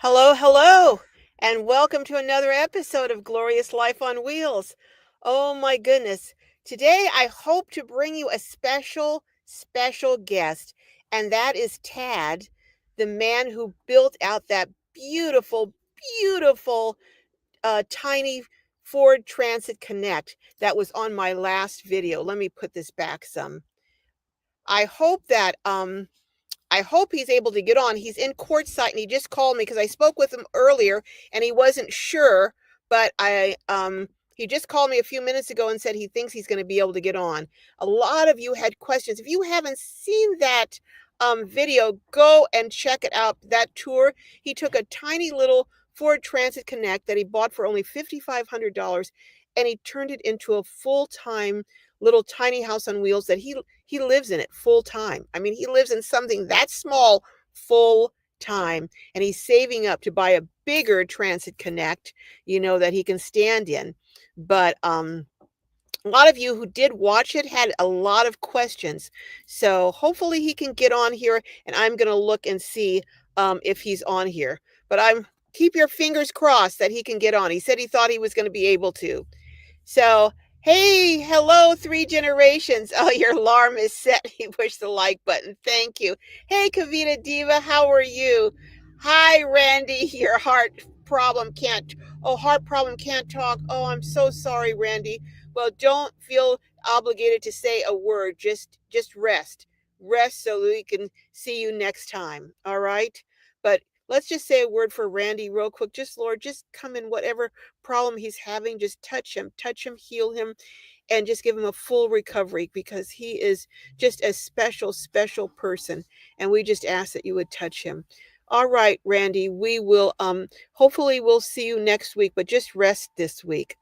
Hello, hello, and welcome to another episode of Glorious Life on Wheels. Oh my goodness. Today I hope to bring you a special guest, and that is Tad, the man who built out that beautiful, tiny Ford Transit Connect that was on my last video. Let me put this back some. I hope that I hope he's able to get on. He's in Quartzsite, and he just called me because I spoke with him earlier and he wasn't sure, but he just called me a few minutes ago and said he thinks he's going to be able to get on. A lot of you had questions. If you haven't seen that video, go and check it out. That tour, he took a tiny little Ford Transit Connect that he bought for only $5,500, and he turned it into a full-time little tiny house on wheels that he lives in it full time. I mean, he lives in something that small full time, and he's saving up to buy a bigger Transit Connect, that he can stand in. But a lot of you who did watch it had a lot of questions. So hopefully he can get on here, and I'm going to look and see if he's on here. But keep your fingers crossed that he can get on. He said he thought he was going to be able to. So, hey, hello, 3 generations. Oh, your alarm is set. You push the like button. Thank you. Hey, Kavita Diva, how are you? Hi, Randy. Your heart problem can't talk. Oh, I'm so sorry, Randy. Well, don't feel obligated to say a word. Just rest. Rest so we can see you next time. All right? But let's just say a word for Randy real quick. Just, Lord, just come in whatever problem he's having. Just touch him, heal him, and just give him a full recovery, because he is just a special person. And we just ask that you would touch him. All right, Randy, we will, hopefully we'll see you next week, but just rest this week.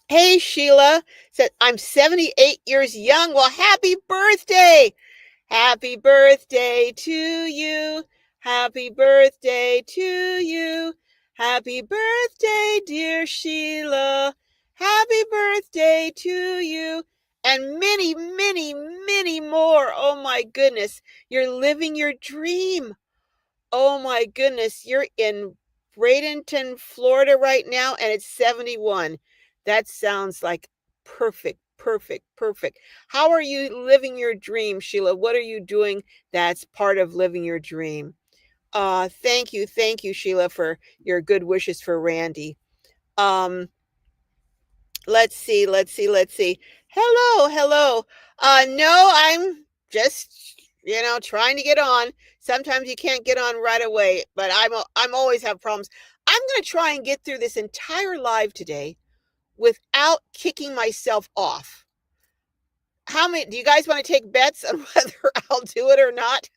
Hey, Sheila said, I'm 78 years young. Well, happy birthday. Happy birthday to you. Happy birthday to you. Happy birthday, dear Sheila. Happy birthday to you. And many more. Oh my goodness. You're living your dream. Oh my goodness. You're in Bradenton, Florida right now, and it's 71. That sounds like perfect. How are you living your dream, Sheila? What are you doing that's part of living your dream? Thank you, Sheila, for your good wishes for Randy. Let's see. Hello. No, I'm just, trying to get on. Sometimes you can't get on right away, but I'm always have problems. I'm going to try and get through this entire live today without kicking myself off. How many do you guys want to take bets on whether I'll do it or not?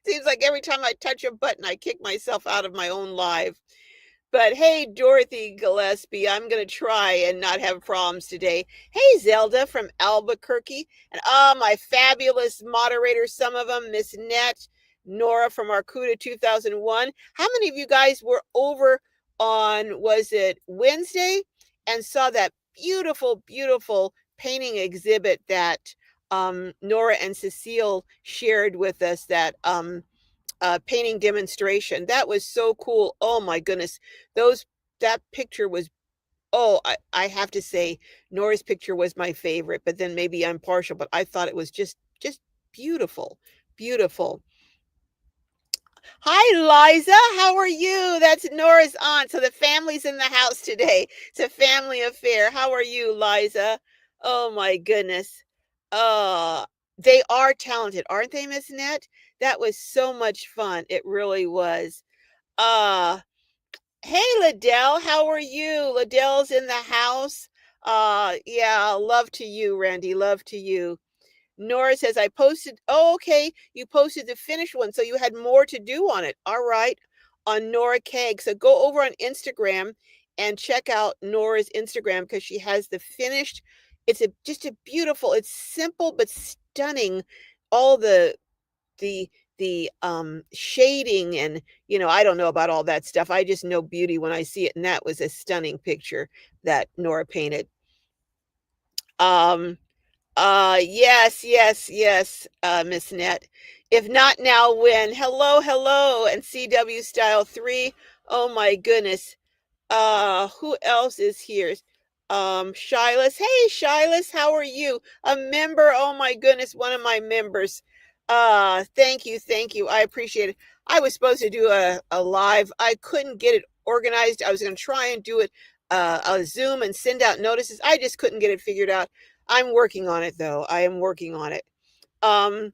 Seems like every time I touch a button, I kick myself out of my own live. But hey, Dorothy Gillespie, I'm going to try and not have problems today. Hey, Zelda from Albuquerque. And my fabulous moderators, some of them, Miss Net, Nora from Arcuda 2001. How many of you guys were over on, was it Wednesday, and saw that beautiful painting exhibit that Nora and Cecile shared with us, that painting demonstration? That was so cool. Oh my goodness. That picture was, I have to say, Nora's picture was my favorite, but then maybe I'm partial, but I thought it was just beautiful. Hi, Liza. How are you? That's Nora's aunt. So the family's in the house today. It's a family affair. How are you, Liza? Oh my goodness. They are talented, aren't they, Miss Net? That was so much fun. It really was. Uh, hey, Liddell. How are you? Liddell's in the house. Yeah, love to you, Randy. Love to you. Nora says, I posted. Oh, okay. You posted the finished one, so you had more to do on it. All right. On Nora Keg. So go over on Instagram and check out Nora's Instagram, because she has the finished. It's just a beautiful, it's simple but stunning. All the shading, and I don't know about all that stuff. I just know beauty when I see it, and that was a stunning picture that Nora painted. Yes, Miss Net. If not now, when? Hello, hello, and CW Style 3. Oh my goodness. Who else is here? Shyless. Hey, Shyless, how are you? A member. Oh my goodness, one of my members. Thank you, thank you. I appreciate it. I was supposed to do a live. I couldn't get it organized. I was going to try and do it a Zoom and send out notices. I just couldn't get it figured out. I'm working on it though. I am working on it. Um,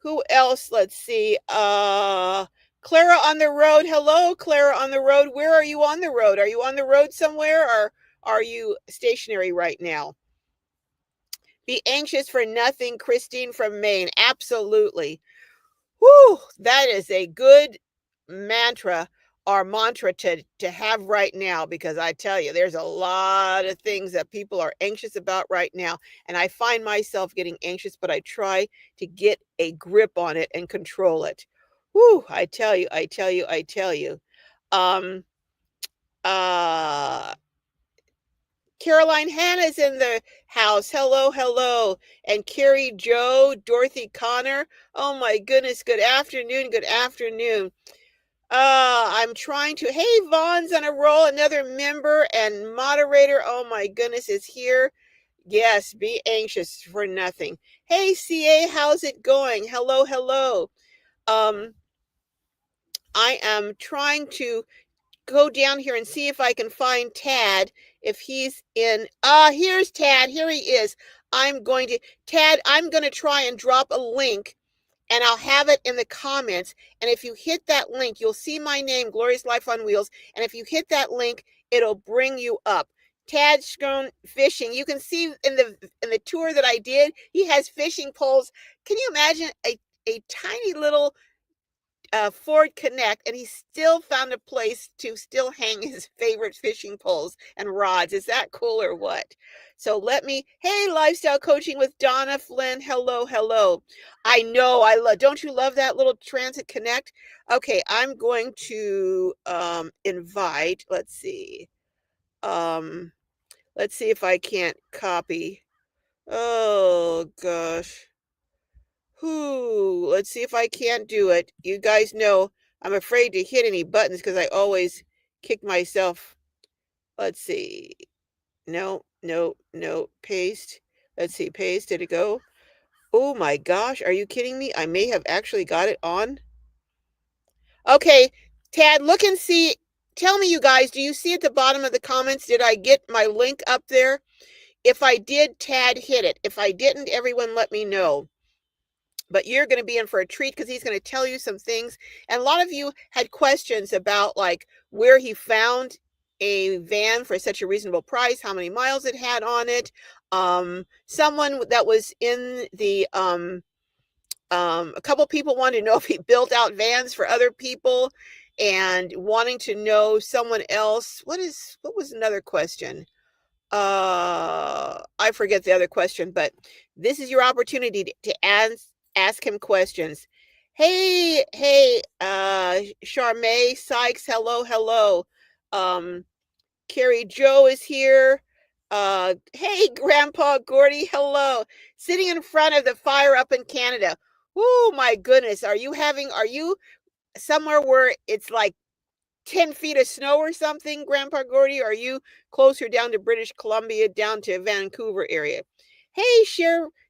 who else? Let's see. Clara on the road. Hello, Clara on the road. Where are you on the road? Are you on the road somewhere or are you stationary right now? Be anxious for nothing, Christine from Maine. Absolutely. Whew, that is a good mantra or mantra to have right now, because I tell you, there's a lot of things that people are anxious about right now. And I find myself getting anxious, but I try to get a grip on it and control it. Whew, I tell you, I tell you, I tell you. Um, uh, Caroline Hannah's in the house. Hello, hello. And Carrie Joe, Dorothy Connor. Oh my goodness. Good afternoon. Good afternoon. I'm trying to. Hey, Vaughn's on a roll. Another member and moderator. Oh my goodness, is here. Yes, be anxious for nothing. Hey, CA, how's it going? Hello, hello. Um, I am trying to go down here and see if I can find Tad, if he's in. Here's Tad. Here he is. Tad, I'm going to try and drop a link and I'll have it in the comments. And if you hit that link, you'll see my name, Glorious Life on Wheels. And if you hit that link, it'll bring you up. Tad Scone Fishing. You can see in the tour that I did, he has fishing poles. Can you imagine a tiny little Ford Connect, and he still found a place to still hang his favorite fishing poles and rods. Is that cool or what? So hey, lifestyle coaching with Donna Flynn. Hello, hello. I know, don't you love that little Transit Connect? Okay, I'm going to invite, um, let's see if I can't copy. Oh gosh. Let's see if I can't do it. You guys know I'm afraid to hit any buttons because I always kick myself. Let's see. No, no, no. Paste. Let's see. Paste. Did it go? Oh my gosh. Are you kidding me? I may have actually got it on. Okay. Tad, look and see. Tell me, you guys, do you see at the bottom of the comments, did I get my link up there? If I did, Tad hit it. If I didn't, everyone let me know. But you're going to be in for a treat because he's going to tell you some things. And a lot of you had questions about like where he found a van for such a reasonable price, how many miles it had on it. Someone that was in the a couple people wanted to know if he built out vans for other people, and wanting to know someone else. What was another question? I forget the other question, but this is your opportunity to ask him questions. Hey, Charmaine Sykes, hello, hello. Carrie Joe is here. Hey, Grandpa Gordy, hello. Sitting in front of the fire up in Canada. Oh my goodness, are you somewhere where it's like 10 feet of snow or something, Grandpa Gordy? Are you closer down to British Columbia, down to Vancouver area? Hey,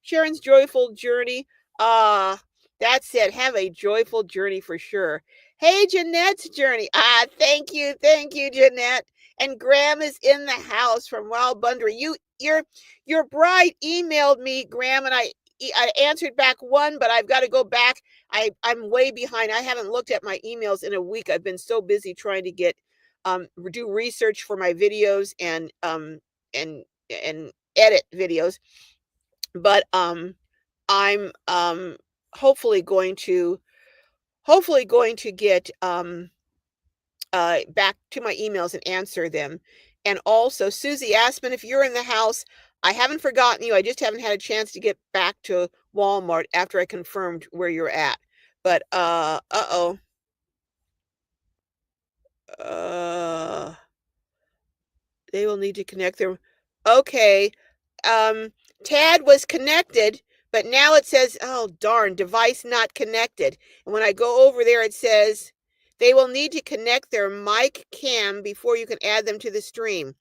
Sharon's joyful journey. Uh, that's it. Have a joyful journey for sure. Hey, Jeanette's journey. Thank you, Jeanette. And Graham is in the house from Wild Bundry. Your bride emailed me, Graham, and I answered back one, but I've got to go back. I'm way behind. I haven't looked at my emails in a week. I've been so busy trying to do research for my videos and edit videos. But I'm hopefully going to get back to my emails and answer them. And also, Susie Aspen, if you're in the house, I haven't forgotten you. I just haven't had a chance to get back to Walmart after I confirmed where you're at. But uh, they will need to connect their. Okay, Tad was connected, But now it says, oh, darn, device not connected. And when I go over there, it says they will need to connect their mic cam before you can add them to the stream.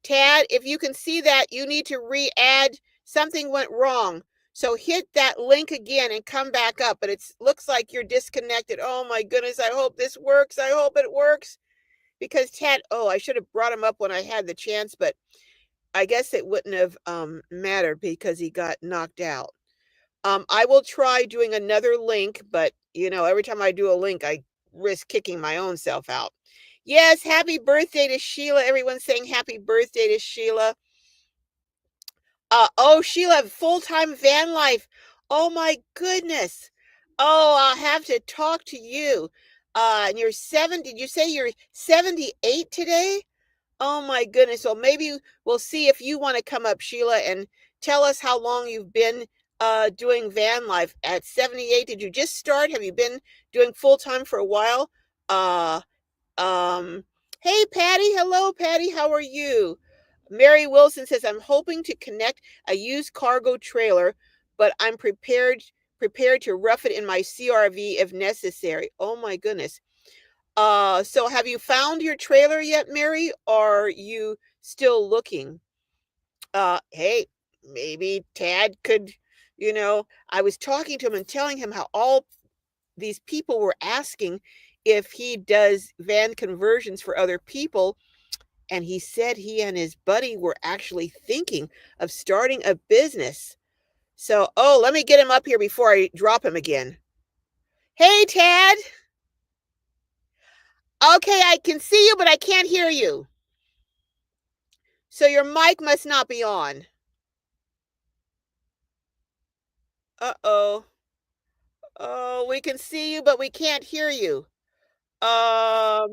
Tad, if you can see that, you need to re-add. Something went wrong. So hit that link again and come back up. But it looks like you're disconnected. Oh my goodness, I hope this works. I hope it works. Because Tad, oh, I should have brought him up when I had the chance, but I guess it wouldn't have mattered because he got knocked out. I will try doing another link, but every time I do a link, I risk kicking my own self out. Yes, happy birthday to Sheila. Everyone's saying happy birthday to Sheila. Oh, Sheila, full-time van life. Oh my goodness. Oh, I'll have to talk to you. And you're did you say you're 78 today? Oh my goodness. Well, maybe we'll see if you want to come up, Sheila, and tell us how long you've been doing van life. At 78, did you just start? Have you been doing full-time for a while? Uh, hey, Patty. Hello, Patty. How are you? Mary Wilson says, I'm hoping to connect a used cargo trailer, but I'm prepared to rough it in my CRV if necessary. Oh my goodness. So have you found your trailer yet, Mary? Or are you still looking? Hey, maybe Tad could, I was talking to him and telling him how all these people were asking if he does van conversions for other people. And he said he and his buddy were actually thinking of starting a business. So, oh, let me get him up here before I drop him again. Hey, Tad. Okay, I can see you, but I can't hear you. So your mic must not be on. Uh-oh. Oh, we can see you, but we can't hear you. I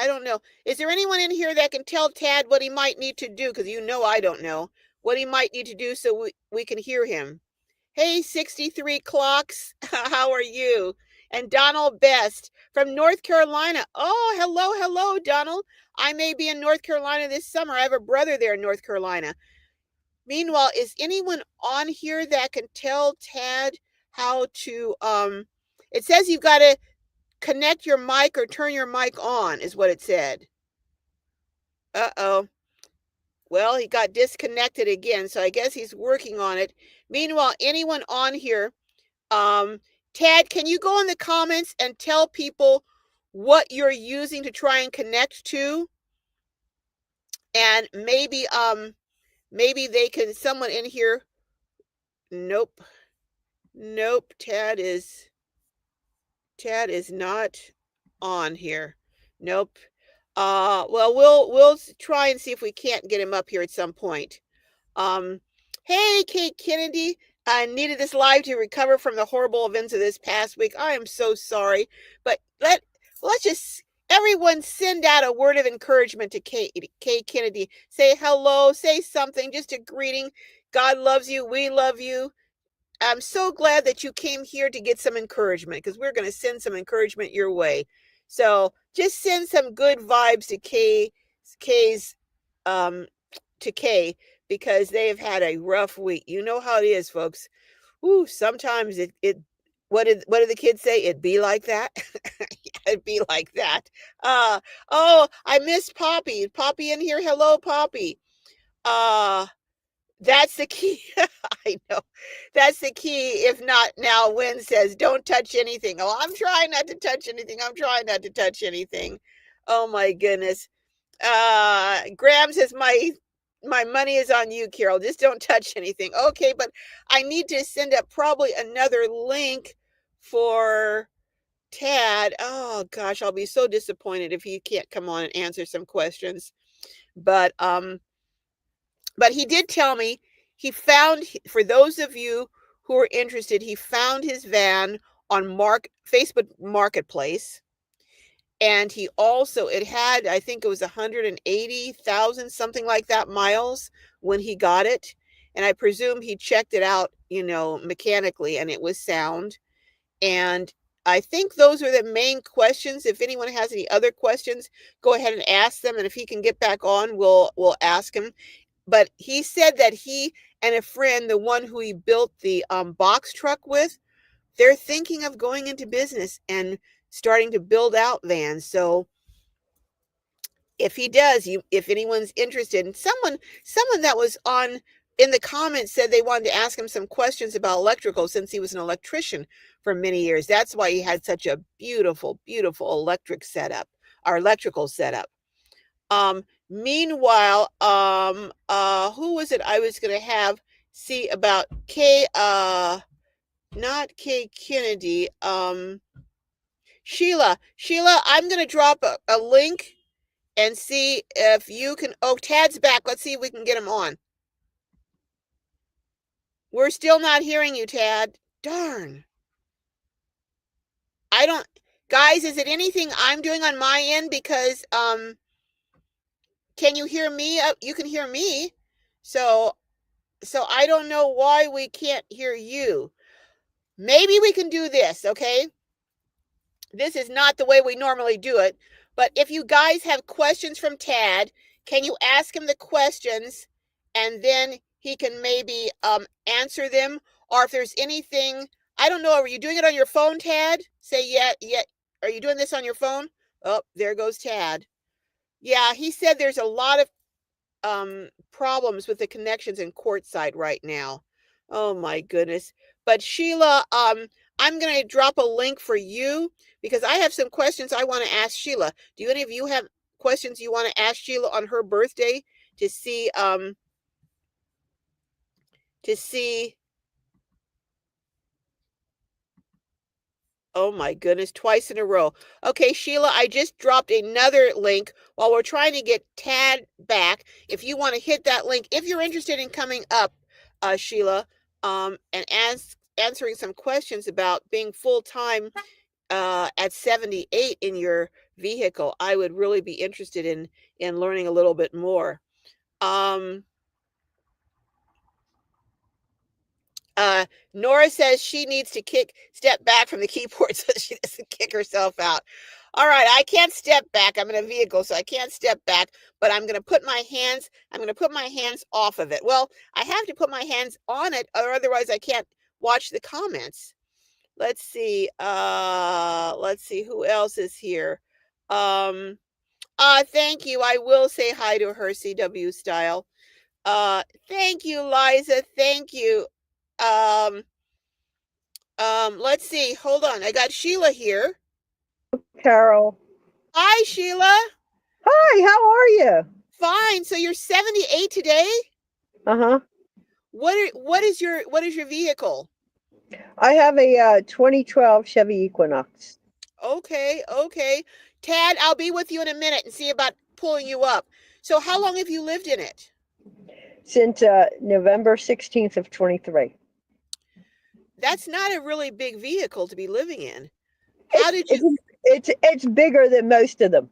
don't know. Is there anyone in here that can tell Tad what he might need to do? Because I don't know what he might need to do so we can hear him. Hey, 63 clocks. How are you? And Donald Best from North Carolina. Oh, hello, Donald. I may be in North Carolina this summer. I have a brother there in North Carolina. Meanwhile, is anyone on here that can tell Tad how to, it says you've got to connect your mic or turn your mic on, is what it said. Uh-oh. Well, he got disconnected again, so I guess he's working on it. Meanwhile, anyone on here, Tad, can you go in the comments and tell people what you're using to try and connect to? And maybe they can, someone in here. Nope. Tad is not on here. Nope. Well, we'll try and see if we can't get him up here at some point. Hey, Kate Kennedy. I needed this live to recover from the horrible events of this past week. I am so sorry, but let's just everyone send out a word of encouragement to Kate Kennedy. Say hello, say something, just a greeting. God loves you. We love you. I'm so glad that you came here to get some encouragement because we're going to send some encouragement your way. So just send some good vibes to Kay's to Kay because they have had a rough week. You know how it is, folks. Ooh, sometimes it what did the kids say? It'd be like that. It'd be like that. Oh, I miss Poppy. Poppy in here. Hello, Poppy. That's the key. I know. That's the key. If not now, Wynn says, don't touch anything. Oh, I'm trying not to touch anything. I'm trying not to touch anything. Oh my goodness. Graham says, my money is on you, Carol. Just don't touch anything. Okay, but I need to send up probably another link for Tad. Oh gosh, I'll be so disappointed if he can't come on and answer some questions. But he did tell me he found, for those of you who are interested, he found his van on Facebook Marketplace. And he also, it had, I think it was 180,000, something like that, miles when he got it. And I presume he checked it out, mechanically, and it was sound. And I think those are the main questions. If anyone has any other questions, go ahead and ask them. And if he can get back on, we'll ask him. but he said that he and a friend, the one who he built the box truck with, they're thinking of going into business and starting to build out vans. So if he does, if anyone's interested, and someone that was on in the comments said they wanted to ask him some questions about electrical since he was an electrician for many years. That's why he had such a beautiful, beautiful electrical setup. Meanwhile, who was it I was going to have see about not Kay Kennedy, Sheila, I'm going to drop a link and see if you can. Oh, Tad's back. Let's see if we can get him on. We're still not hearing you, Tad. Darn. I don't, guys, is it anything I'm doing on my end? Because, can you hear me? You can hear me. So I don't know why we can't hear you. Maybe we can do this, okay? This is not the way we normally do it, but if you guys have questions from Tad, can you ask him the questions and then he can maybe answer them? Or if there's anything, I don't know, are you doing it on your phone, Tad? Say yeah. Are you doing this on your phone? Oh, there goes Tad. Yeah, he said there's a lot of problems with the connections in Quartzsite right now. Oh my goodness. But Sheila, I'm going to drop a link for you because I have some questions I want to ask Sheila. Do any of you have questions you want to ask Sheila on her birthday to see oh my goodness, twice in a row. Okay, Sheila, I just dropped another link while we're trying to get Tad back. If you want to hit that link, if you're interested in coming up, Sheila, and answering some questions about being full-time at 78 in your vehicle, I would really be interested in learning a little bit more. Nora says she needs to step back from the keyboard so she doesn't kick herself out. All right, I can't step back. I'm in a vehicle, so I can't step back, but I'm going to put my hands off of it. Well, I have to put my hands on it, or otherwise I can't watch the comments. Let's see who else is here. Thank you. I will say hi to her, CW Style. Thank you, Liza. Thank you. Let's see. Hold on. I got Sheila here. Carol. Hi, Sheila. Hi, how are you? Fine. So you're 78 today? Uh-huh. What is your vehicle? I have a 2012 Chevy Equinox. Okay. Tad, I'll be with you in a minute and see about pulling you up. So how long have you lived in it? Since November 16th of 23. That's not a really big vehicle to be living in. It's bigger than most of them.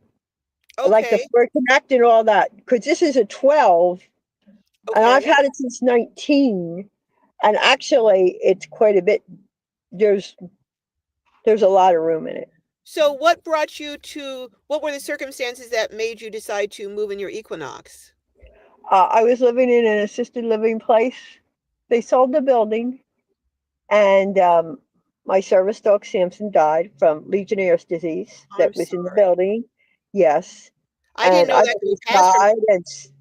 Okay. Like the Ford Connect and all that. Because this is a 12. Okay. And I've had it since 19. And actually, it's quite a bit. There's a lot of room in it. So what were the circumstances that made you decide to move in your Equinox? I was living in an assisted living place. They sold the building. And my service dog Samson died from Legionnaire's disease that was in the building. Yes. I didn't know that he died,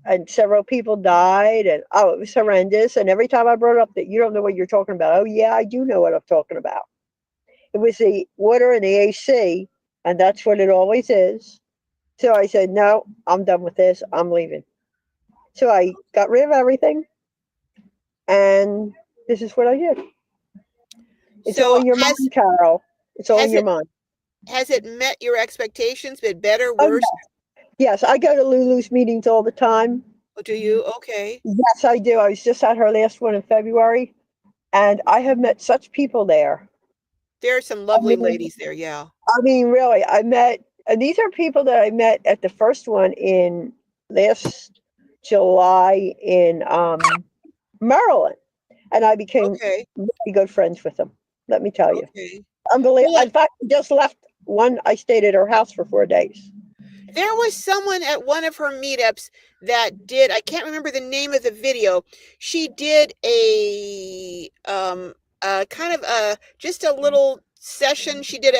and several people died, and it was horrendous. And every time I brought up that you don't know what you're talking about, oh yeah, I do know what I'm talking about. It was the water and the AC, and that's what it always is. So I said, no, I'm done with this. I'm leaving. So I got rid of everything, and this is what I did. It's all in your mind, Carol. It's all in your mind. Has it met your expectations? Been better, worse? Oh, yes, I go to Lulu's meetings all the time. Oh, do you? Okay. Yes, I do. I was just at her last one in February, and I have met such people there. There are some lovely ladies there, yeah. I mean, really, these are people that I met at the first one in last July in Maryland, and I became really good friends with them. Let me tell you. Unbelievable. In fact, I just left one. I stayed at her house for 4 days. There was someone at one of her meetups that did, I can't remember the name of the video. She did a kind of just a little session. She did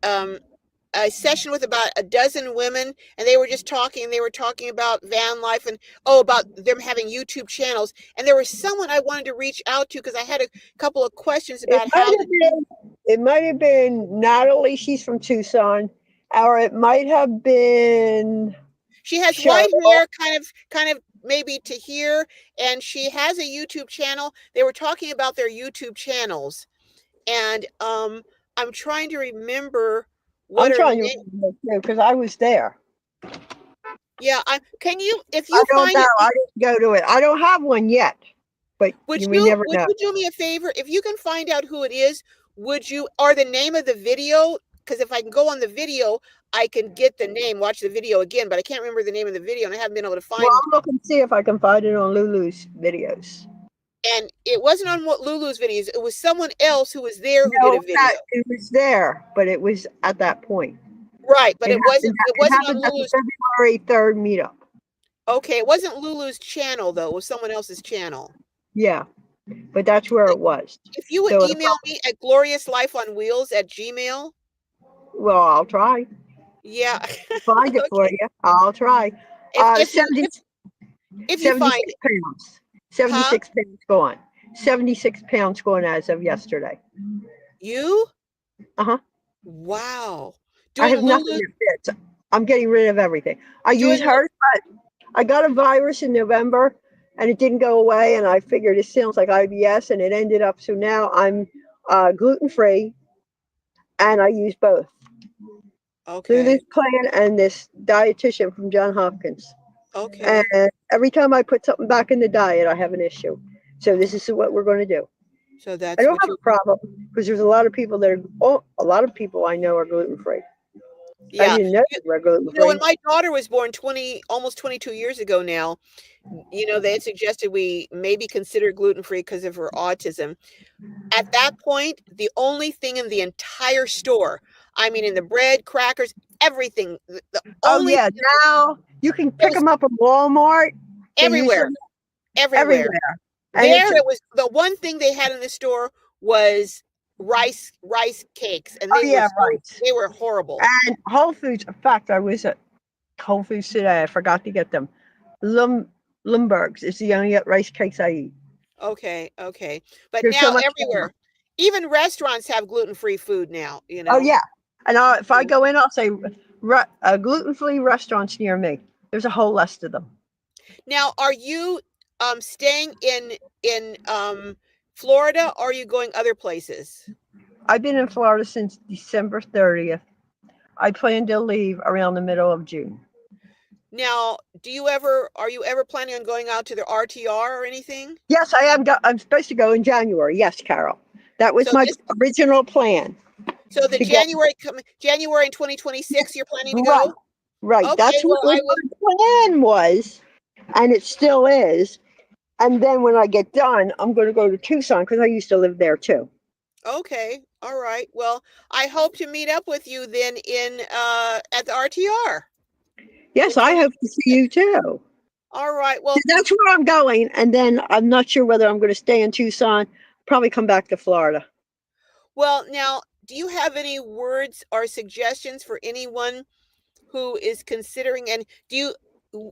a session with about a dozen women, and they were just talking. They were talking about van life and about them having YouTube channels. And there was someone I wanted to reach out to because I had a couple of questions It about might how have been, it might have been Natalie, she's from Tucson, or it might have been she has white Cheryl. hair, kind of maybe to here, and she has a YouTube channel. They were talking about their YouTube channels, and I'm trying to remember what I'm her trying to name. remember too, because I was there. Yeah, can you, if I you don't find know. it, I didn't go to it. I don't have one yet, but you may never would know. you do me a favor? If you can find out who it is, would you, or the name of the video? Because if I can go on the video, I can get the name, watch the video again, but I can't remember the name of the video, and I haven't been able to Well, find. I'm looking to see if I can find it on Lulu's videos. And it wasn't on what Lulu's videos. It was someone else who was there who did No, a video. it was there, but it was at that point. Right, but It happened. it It wasn't on happened at the Lulu's. February 3rd meetup. Okay, it wasn't Lulu's channel though. It was someone else's channel. Yeah, but that's where it was. If you would So, email me at gloriouslifeonwheels@gmail. well, I'll try. Yeah. Find it for Okay. you. I'll try. If you 70, if you find 76 it. pounds. Huh? 76 pounds gone. 76 pounds gone as of yesterday. You? Uh-huh. Wow. I Doing have nothing Lulu that fits. I'm getting rid of everything. I use doing hers, but I got a virus in November and it didn't go away. And I figured it sounds like IBS and it ended up. So now I'm gluten free and I use both Okay. Lulu's Plan and this dietitian from John Hopkins. Okay. And every time I put something back in the diet, I have an issue. So this is what we're going to do. So I that's don't what have you. a problem because there's a lot of people that are, a lot of people I know are gluten free. I Yeah. didn't know they were gluten When free. my daughter was born almost 22 years ago now, they had suggested we maybe consider gluten-free because of her autism. At that point, the only thing in the entire store, I mean, in the bread, crackers, everything, the Oh only yeah, now you can it pick was them up at Walmart. They use everywhere, them everywhere. everywhere, and it's There, it was the one thing they had in the store was rice cakes, and oh yeah, right. they were horrible. And Whole Foods. In fact, I was at Whole Foods today. I forgot to get them. Limburg's is the only rice cakes I eat. Okay, okay. But There's so now much better. everywhere, even restaurants have gluten-free food now, Oh yeah, and if I go in, I'll say gluten-free restaurants near me. There's a whole list of them. Now, are you staying in Florida, or are you going other places? I've been in Florida since December 30th. I plan to leave around the middle of June. Now, are you ever planning on going out to the RTR or anything? Yes, I am. I'm supposed to go in January. Yes, Carol. That was So my this original plan so the to get January in 2026 you're planning to right. go? Right. Okay, That's what well, was I will. my plan was, and it still is. And then when I get done, I'm going to go to Tucson because I used to live there too. Okay. All right. Well, I hope to meet up with you then in at the RTR Yes, in I hope to see 2026. you too. All right. Well, That's where I'm going, and then I'm not sure whether I'm going to stay in Tucson. Probably come back to Florida. now, do you have any words or suggestions for anyone who is considering, and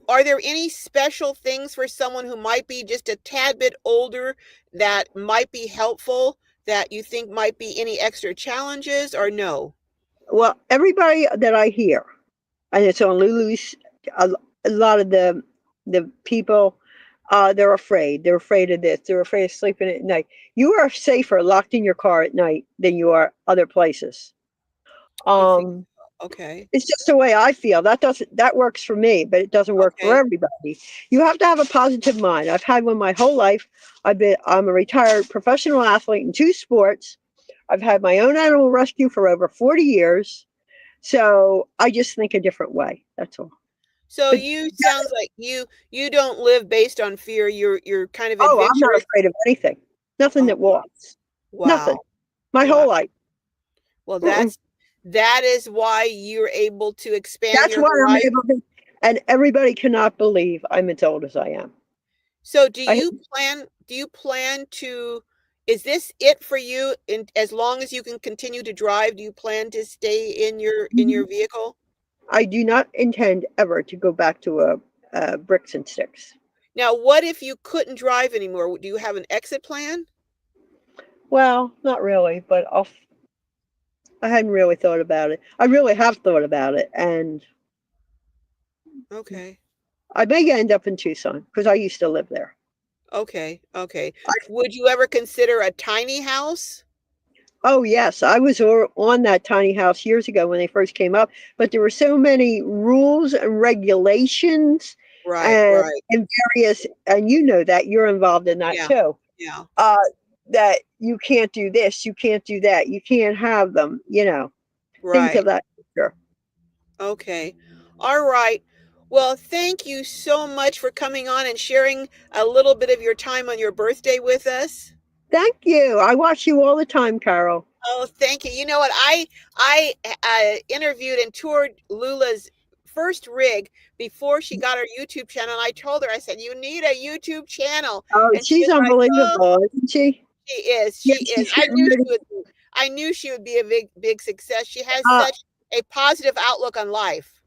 are there any special things for someone who might be just a tad bit older that might be helpful, that you think might be any extra challenges, or no? Well, everybody that I hear, and it's on Lulu's. A lot of the people, they're afraid. They're afraid of this. They're afraid of sleeping at night. You are safer locked in your car at night than you are other places. You think, Um, okay, it's just the way I feel. That works for me, but it doesn't work for okay. everybody. You have to have a positive mind. I've had one my whole life. I'm a retired professional athlete in two sports. I've had my own animal rescue for over 40 years. So I just think a different way. That's all. So But you sounds like you don't live based on fear. You're kind of oh, I'm not adventurous. afraid of anything. Nothing Oh, that walks. Nothing. wow. My Wow. whole life. Well, Mm-mm. That is why you're able to expand That's your why I'm horizon. able to, and everybody cannot believe I'm as old as I am. So I do you plan to, is this it for you in as long as you can continue to drive, do you plan to stay in your vehicle? I do not intend ever to go back to a bricks and sticks. Now, what if you couldn't drive anymore? Do you have an exit plan? Well, not really, but I hadn't really thought about it. I really have thought about it, and Okay. I may end up in Tucson because I used to live there. Okay. Okay. Would you ever consider a tiny house? Oh, yes. I was on that tiny house years ago when they first came up, but there were so many rules and regulations Right, and, right. and various, and you know that you're involved in that Yeah. too, Yeah. uh, that you can't do this, you can't do that, you can't have them, things Right. of that nature. Okay. All right. Well, thank you so much for coming on and sharing a little bit of your time on your birthday with us. Thank you. I watch you all the time, Carol. Oh, thank you. You know what? I interviewed and toured Lula's first rig before she got her YouTube channel. And I told her, I said, you need a YouTube channel. Oh, And she she's was like, oh, unbelievable, isn't she? she is. Yeah, She is. she's getting ready. I knew she would be a big success. She has Uh, such a positive outlook on life.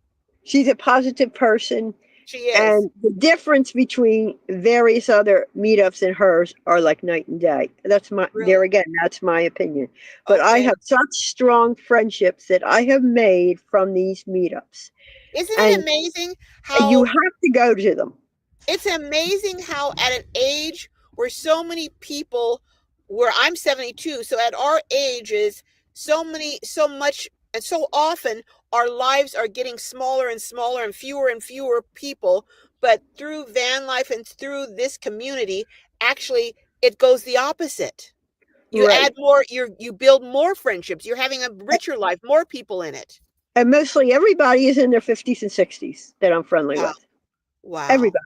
she's a positive person. She is. And the difference between various other meetups and hers are like night and day. There Really. again, that's my opinion. But I Okay. have such strong friendships that I have made from these meetups. Isn't it And amazing you how have to go to them. it's amazing how at an age where so many people, where I'm 72, so at our ages, so much and so often our lives are getting smaller and smaller and fewer people, but through van life and through this community, actually it goes the opposite. You add Right. more, you build more friendships, you're having a richer life, more people in it. And mostly everybody is in their 50s and 60s that I'm friendly Wow. with. Wow. Everybody.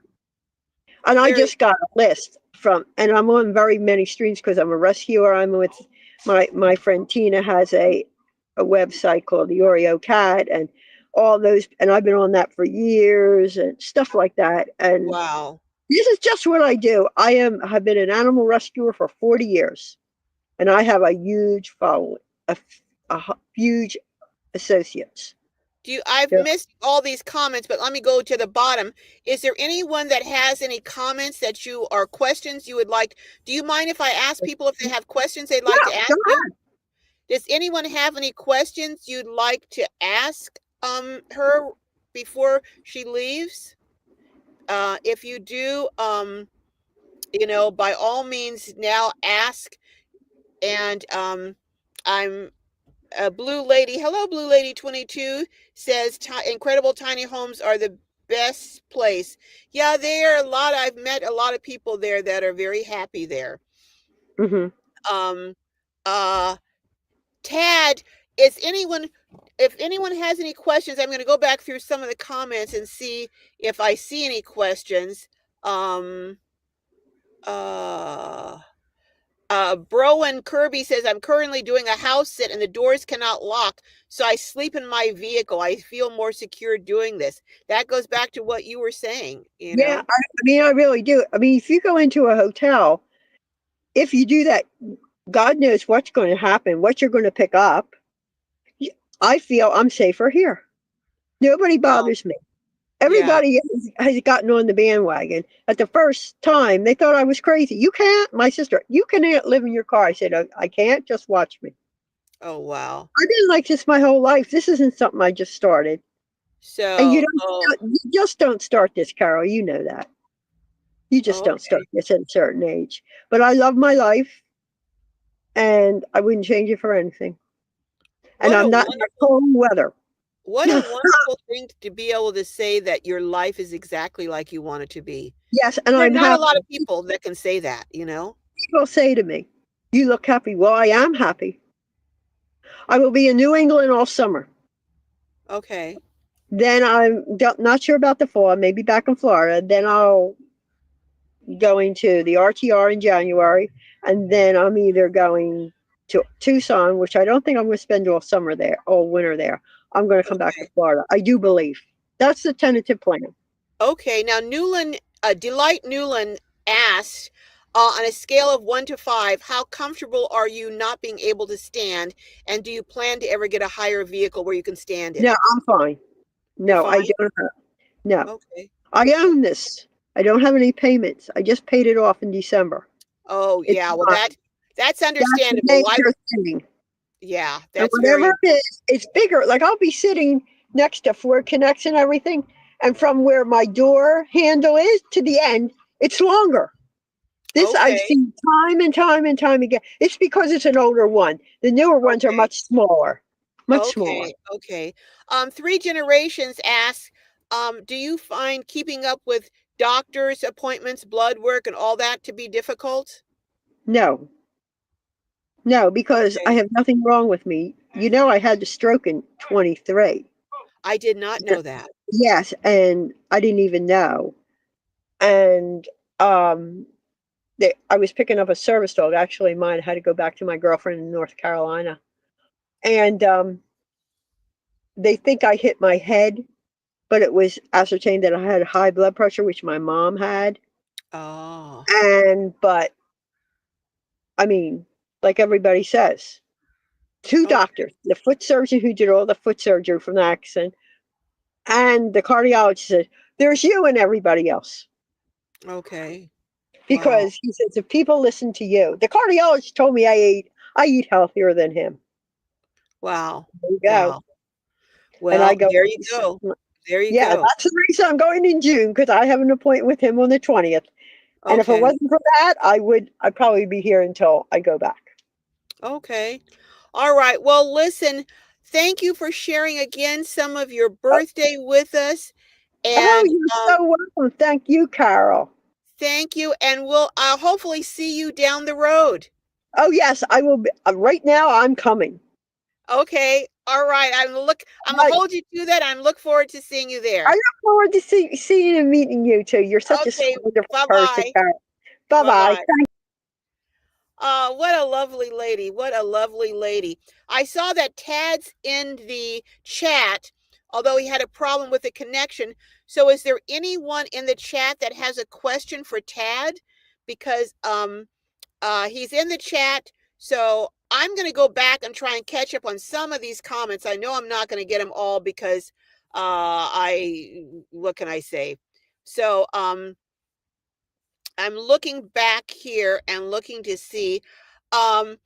And I Very just got a list and I'm on very many streams because I'm a rescuer. I'm with my friend Tina has a website called the Oreo Cat and all those, and I've been on that for years and stuff like that. And wow. this is just what I do. Have been an animal rescuer for 40 years, and I have a huge following, huge associates. I've Yeah. missed all these comments, but let me go to the bottom. Is there anyone that has any comments that you or questions you would like? Do you mind if I ask people if they have questions they'd like to Go ask you? Does anyone have any questions you'd like to ask her before she leaves? If you do, by all means now ask. And I'm Blue Lady, hello, Blue Lady 22 says incredible tiny homes are the best place. Yeah, they are a lot. I've met a lot of people there that are very happy there. Mhm. Um, uh, Tad, is anyone, if anyone has any questions, I'm going to go back through some of the comments and see if I see any questions. Um, uh, Browan Kirby says, I'm currently doing a house sit and the doors cannot lock, so I sleep in my vehicle. I feel more secure doing this. That goes back to what you were saying, you Yeah, know? I mean, I really do. I mean, if you go into a hotel, if you do that, God knows what's going to happen, what you're going to pick up. I feel I'm safer here. Nobody Well, bothers me. yeah. Everybody has gotten on the bandwagon. At the first time, they thought I was crazy. You can't, my sister, you cannot live in your car. I said, I can't, just watch me. Oh, wow. I've been like this my whole life. This isn't something I just started. And So, oh, you just don't start this, Carol. You know that. You just don't start okay. this at a certain age. But I love my life and I wouldn't change it for anything. And What a I'm not in the wonderful, cold weather. what a wonderful thing to be able to say that your life is exactly like you want it to be. Yes, and There are I'm not a happy. lot of people that can say that, you know? People say to me, you look happy. Well, I am happy. I will be in New England all summer. Okay. Then I'm not sure about the fall. Maybe back in Florida. Then I'll going to the RTR in January, and then I'm either going to Tucson, which I don't think I'm going to spend all summer there, all winter there. I'm going to come back to Okay. Florida. I do believe that's the tentative plan. Okay. Now, Delight Newland asked, on a scale of 1 to 5, how comfortable are you not being able to stand? And do you plan to ever get a higher vehicle where you can stand in No, it? I'm fine. You're No, I fine? don't. No, Okay. I own this. I don't have any payments. I just paid it off in December. Oh, It's yeah. Well, mine. that's That's the understandable. major thing. Yeah, And that's very whatever it important. is, it's bigger. Like I'll be sitting next to Ford Connects and everything, and from where my door handle is to the end, it's longer. This I've Okay. seen time and time and time again. It's because it's an older one. The newer ones are Okay. much smaller. Much smaller. Okay. Okay. Three Generations asks, do you find keeping up with doctor's appointments, blood work, and all that to be difficult? No, no, because I Okay. have nothing wrong with me. You know, I had the stroke in 23. I did not know that. Yes, and I didn't even know. And um, I was picking up a service dog. Actually, mine had to go back to my girlfriend in North Carolina, and they think I hit my head, but it was ascertained that I had high blood pressure, which my mom had. Oh, And but I mean, like everybody says, two okay. doctors, the foot surgeon who did all the foot surgery from the accident, and the cardiologist said, "There's you and everybody else." Okay. Wow. Because he says, if people listen to you, the cardiologist told me I eat healthier than him. Wow. There you go. Wow. And I Well, go, there you go. There you yeah, go. that's the reason I'm going in June because I have an appointment with him on the 20th. And if it Okay. wasn't for that, I'd probably be here until I go back. Okay. All right. Well, listen, thank you for sharing again some of your Oh, birthday with us. oh, And you're so welcome. Thank you, Carol. thank you. And we'll hopefully see you down the road. Oh, yes, I will be. Right now, I'm coming. Okay. All right. I'm gonna I, hold you to that. I'm look forward to seeing you I there. look forward to seeing and meeting you too. You're such a Okay. wonderful person, Bye-bye. Carol. Bye bye. Bye-bye. What a lovely lady. What a lovely lady. I saw that Tad's in the chat, although he had a problem with the connection. So is there anyone in the chat that has a question for Tad? Because he's in the chat. So I'm going to go back and try and catch up on some of these comments. I know I'm not going to get them all because what can I say? So I'm looking back here and looking to see. Um,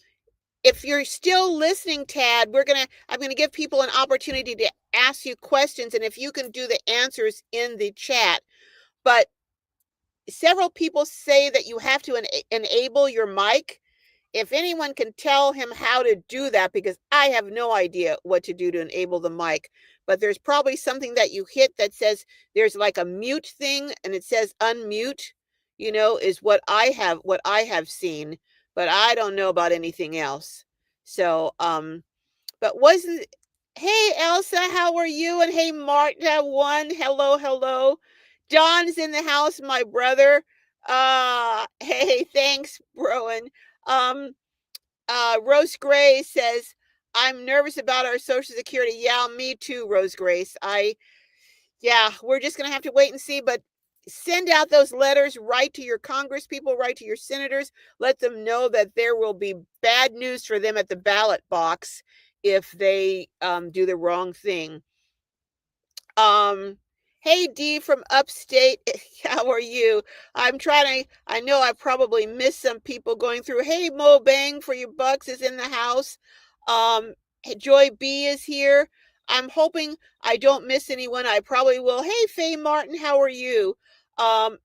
if you're still listening, Tad, I'm gonna give people an opportunity to ask you questions, and if you can do the answers in the chat. But several people say that you have to enable your mic. If anyone can tell him how to do that, because I have no idea what to do to enable the mic, but there's probably something that you hit that says there's like a mute thing and it says unmute, is what I have seen, but I don't know about anything else. So, but wasn't hey Elsa, how are you? And hey Marta one, hello, hello. John's in the house, my brother. Hey, thanks, Rowan. Um, Rose Gray says, I'm nervous about our Social Security. Yeah, me too, Rose Grace. Yeah, we're just going to have to wait and see, but send out those letters, write to your Congress people, write to your senators, let them know that there will be bad news for them at the ballot box if they do the wrong thing. Hey D from upstate, how are you? I know I probably missed some people going through. Hey Mo Bang for your bucks is in the house. Joy B is here. I'm hoping I don't miss anyone. I probably will. Hey Faye Martin, how are you?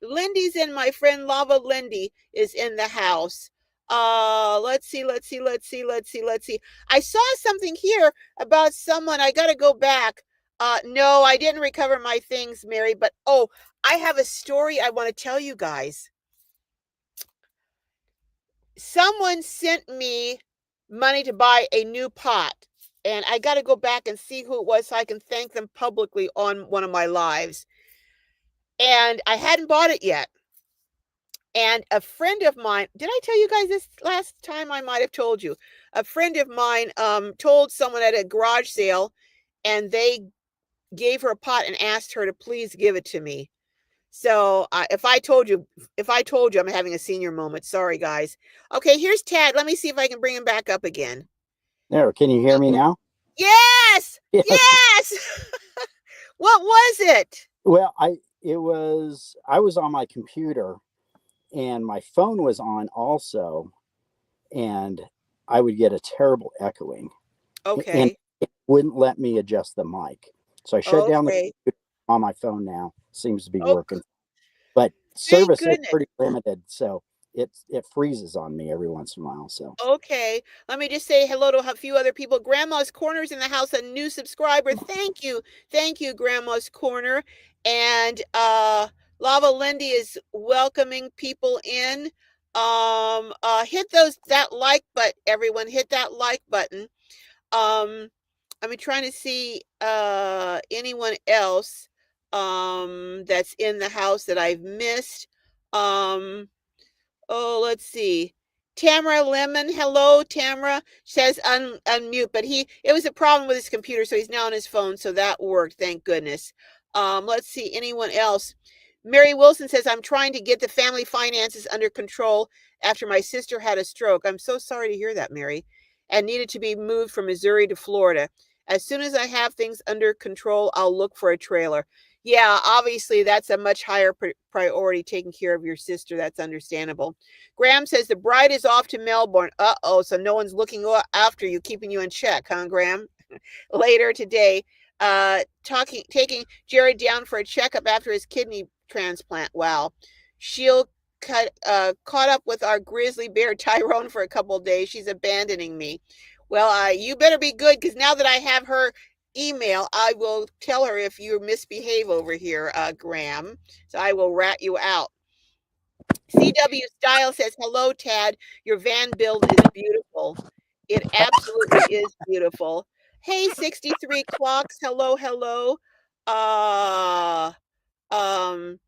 Lindy's in, my friend Lava Lindy is in the house. Let's see. I saw something here about someone. I gotta go back. No, I didn't recover my things, Mary, but I have a story I want to tell you guys. Someone sent me money to buy a new pot, and I got to go back and see who it was so I can thank them publicly on one of my lives. And I hadn't bought it yet. And a friend of mine, did I tell you guys this last time? I might have told you. A friend of mine told someone at a garage sale, and they gave her a pot and asked her to please give it to me. So if I told you, I'm having a senior moment. Sorry, guys. Okay, here's Tad. Let me see if I can bring him back up again. There, can you hear me now? Yes, Yes. yes. What was it? Well, I was on my computer and my phone was on also, and I would get a terrible echoing, and Okay. it wouldn't let me adjust the mic. So I shut down the Okay. computer on my phone now. Seems to be Oh, working, but thank service is goodness. pretty limited, so it freezes on me every once in a while. So Okay, let me just say hello to a few other people. Grandma's Corner's in the house, a new subscriber. Thank you, Grandma's Corner. And Lava Lindy is welcoming people in. Hit that like button, everyone. Hit that like button. I'm trying to see anyone else that's in the house that I've missed. Um Oh, let's see. Tamara Lemon, hello, Tamara says unmute, but it was a problem with his computer, so he's now on his phone, so that worked, thank goodness. Let's see, anyone else? Mary Wilson says, I'm trying to get the family finances under control after my sister had a stroke. I'm so sorry to hear that, Mary, and needed to be moved from Missouri to Florida. As soon as I have things under control, I'll look for a trailer. Yeah, obviously that's a much higher priority, taking care of your sister. That's understandable. Graham says the bride is off to Melbourne. Uh-oh, so no one's looking after you, keeping you in check, huh, Graham? Later today, taking Jared down for a checkup after his kidney transplant. Wow. Sheila caught up with our grizzly bear Tyrone for a couple of days. She's abandoning me. Well, you better be good, because now that I have her email, I will tell her if you misbehave over here, Graham. So I will rat you out. CW Style says, hello, Tad. Your van build is beautiful. It absolutely is beautiful. Hey, 63 clocks. Hello, hello. Uh, um,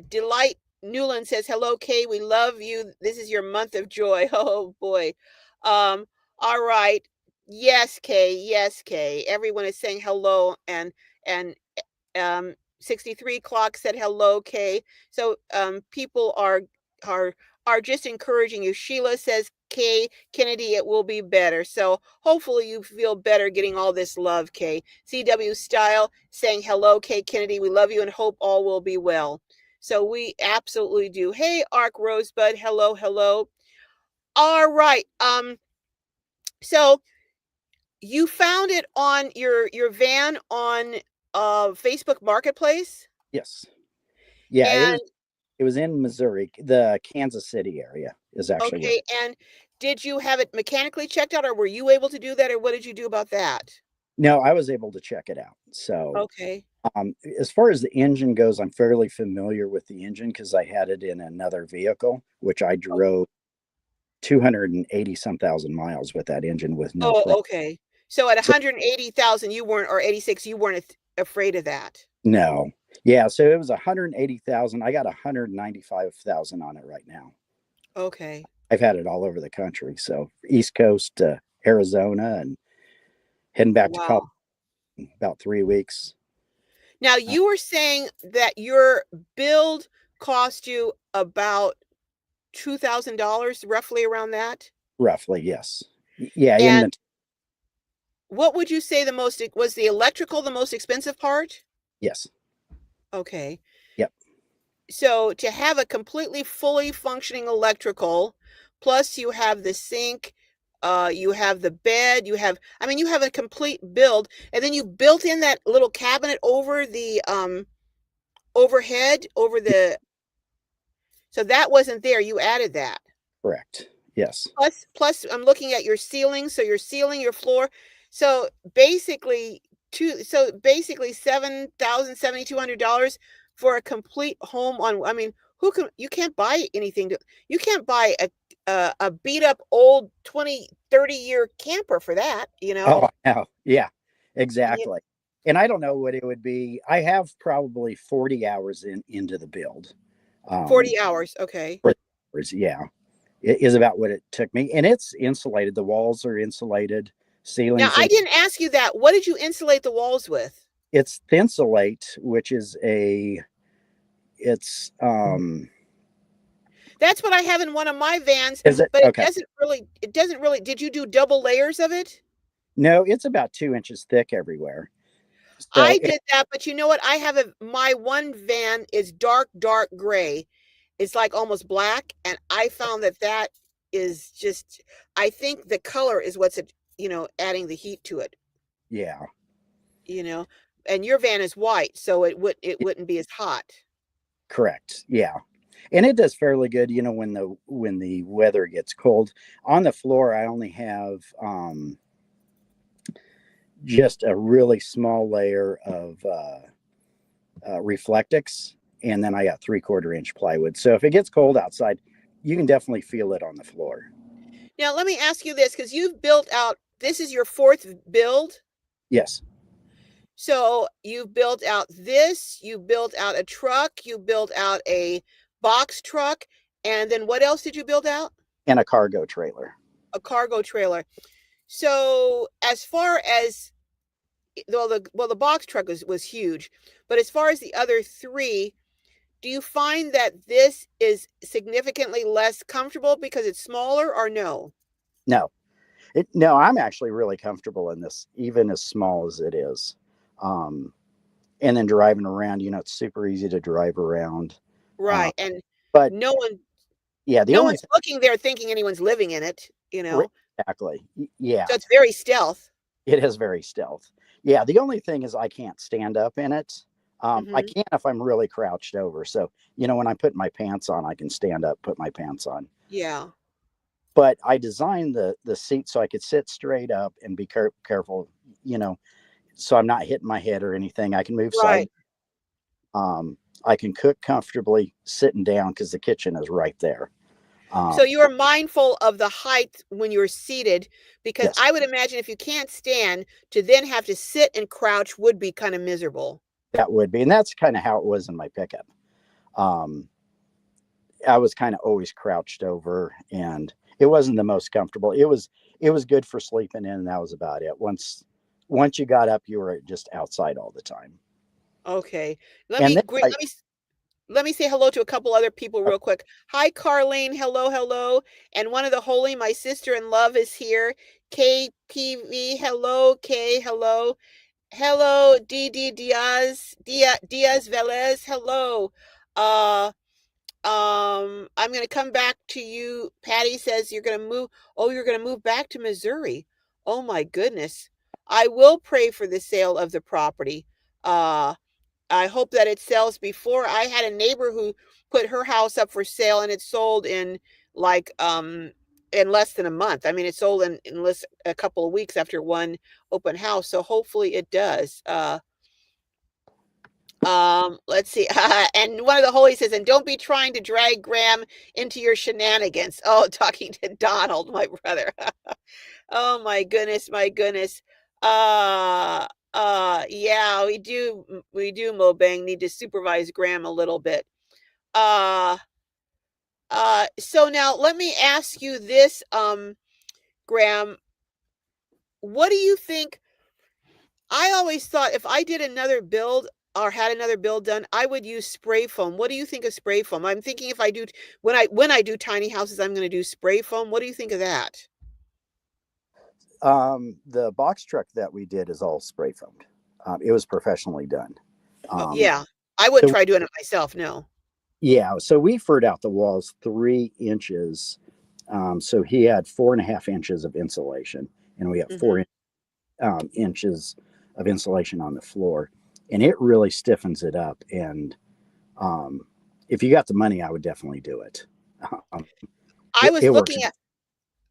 Delight Newland says, hello, Kay. We love you. This is your month of joy. Oh, boy. All right. Yes, Kay. Yes, Kay. Everyone is saying hello, and 63 clock said hello, Kay. So people are just encouraging you. Sheila says, Kay Kennedy, it will be better. So hopefully you feel better getting all this love, Kay. CW Style saying hello, Kay Kennedy. We love you and hope all will be well. So we absolutely do. Hey, Arc Rosebud, hello, hello. All right. So you found it on your van on Facebook Marketplace? yes, yeah, And it was in Missouri. The Kansas City area is actually where. okay, and did you have it mechanically checked out, or were you able to do that, or what did you do about that? No, I was able to check it out. So, Okay. as far as the engine goes, I'm fairly familiar with the engine because I had it in another vehicle, which I drove 280 some thousand miles with that engine with no Oh, problem. okay. So at So, 180,000, you weren't, or 86, you weren't afraid of that. no, yeah, so it was 180,000. I got 195,000 on it right now. Okay. I've had it all over the country. So, East Coast to Arizona and heading back to Colorado Wow. in about 3 weeks. Now Uh, you were saying that your build cost you about $2,000, roughly around that. roughly, yes. Yeah, And in what would you say was the electrical the most expensive part? yes. Okay. Yep. So to have a completely fully functioning electrical, plus you have the sink, you have the bed, you have a complete build, and then you built in that little cabinet over the overhead, so that wasn't there. You added that. Correct. Yes. Plus I'm looking at your ceiling, so your ceiling, your floor. So basically $7,200 for a complete home on, you can't buy anything you can't buy a beat up old 20, 30-year camper for that, you know? Oh, no. Yeah, You, exactly. And I don't know what it would be. I have probably 40 hours into the build. 40 hours. Okay. 40 hours, yeah. It is about what it took me. And it's insulated. The walls are insulated, Now, ceilings I are, didn't ask you that. What did you insulate the walls with? it's Thinsulate, which is it's, That's what I have in one of my vans, is it? but Okay. it doesn't really, did you do double layers of it? No, it's about 2 inches thick everywhere. So I did that, but you know what? My one van is dark gray. It's like almost black. And I found that is just, I think the color is what's, adding the heat to it, yeah, you know, and your van is white, so it wouldn't be as hot. correct. Yeah. And it does fairly good, when the weather gets cold. On the floor, I only have just a really small layer of Reflectix, and then I got 3/4 inch plywood. So if it gets cold outside, you can definitely feel it on the floor. Now, let me ask you this, because you've built out, this is your fourth build. Yes. So you built out this, you built out a truck, you built out a box truck, and then what else did you build out? And a cargo trailer. A cargo trailer. So as far as the box truck was huge, but as far as the other three, do you find that this is significantly less comfortable because it's smaller, or no? No, no, I'm actually really comfortable in this, even as small as it is. And then driving around, it's super easy to drive around. Right. And But no one yeah, the no only one's looking there thinking anyone's living in it, exactly, yeah, So it's very stealth. it is very stealth. Yeah, the only thing is I can't stand up in it. I Mhm. can if I'm really crouched over. So, when I put my pants on, I can stand up, put my pants on. Yeah. But I designed the seat so I could sit straight up and be careful, you know, so I'm not hitting my head or anything. I can move side. Right. I can cook comfortably sitting down because the kitchen is right there. So you are mindful of the height when you're seated, because Yes, I would imagine if you can't stand, to then have to sit and crouch would be kind of miserable. that would be, and that's kind of how it was in my pickup. Um, I was kind of always crouched over, and it wasn't the most comfortable. It was good for sleeping in, and that was about it. Once you got up, you were just outside all the time. Okay. And then Let me say hello to a couple other people real quick. Hi, Carlene. Hello, hello. And one of the holy, my sister in love, is here. KPV. Hello, K. Hello. Hello, DD Diaz Velez. Hello. Uh I'm going to come back to you. Patty says you're going to move. Oh, you're going to move back to Missouri. Oh my goodness. I will pray for the sale of the property. Uh I hope that it sells before. I had a neighbor who put her house up for sale, and it sold like in less than a month. I mean, it sold in less a couple of weeks after one open house. So hopefully it does. Let's see. And one of the holies says, and don't be trying to drag Graham into your shenanigans. Oh, talking to Donald, my brother. Oh my goodness, my goodness. Yeah, we do Mobang need to supervise Graham a little bit. Uh so now let me ask you this, Graham, what do you think? I always thought if I did another build or had another build done, I would use spray foam. What do you think of spray foam? I'm thinking if I do when I do tiny houses, I'm going to do spray foam. What do you think of that? the box truck that we did is all spray foamed. It was professionally done. Oh, Um, yeah. I wouldn't so try doing it myself, no. yeah, so we furred out the walls 3 inches. So he had 4.5 inches of insulation, and we have Mhm. 4 inches of insulation on the floor, and it really stiffens it up. And um, if you got the money, I would definitely do it. Um, I it, was it works. looking at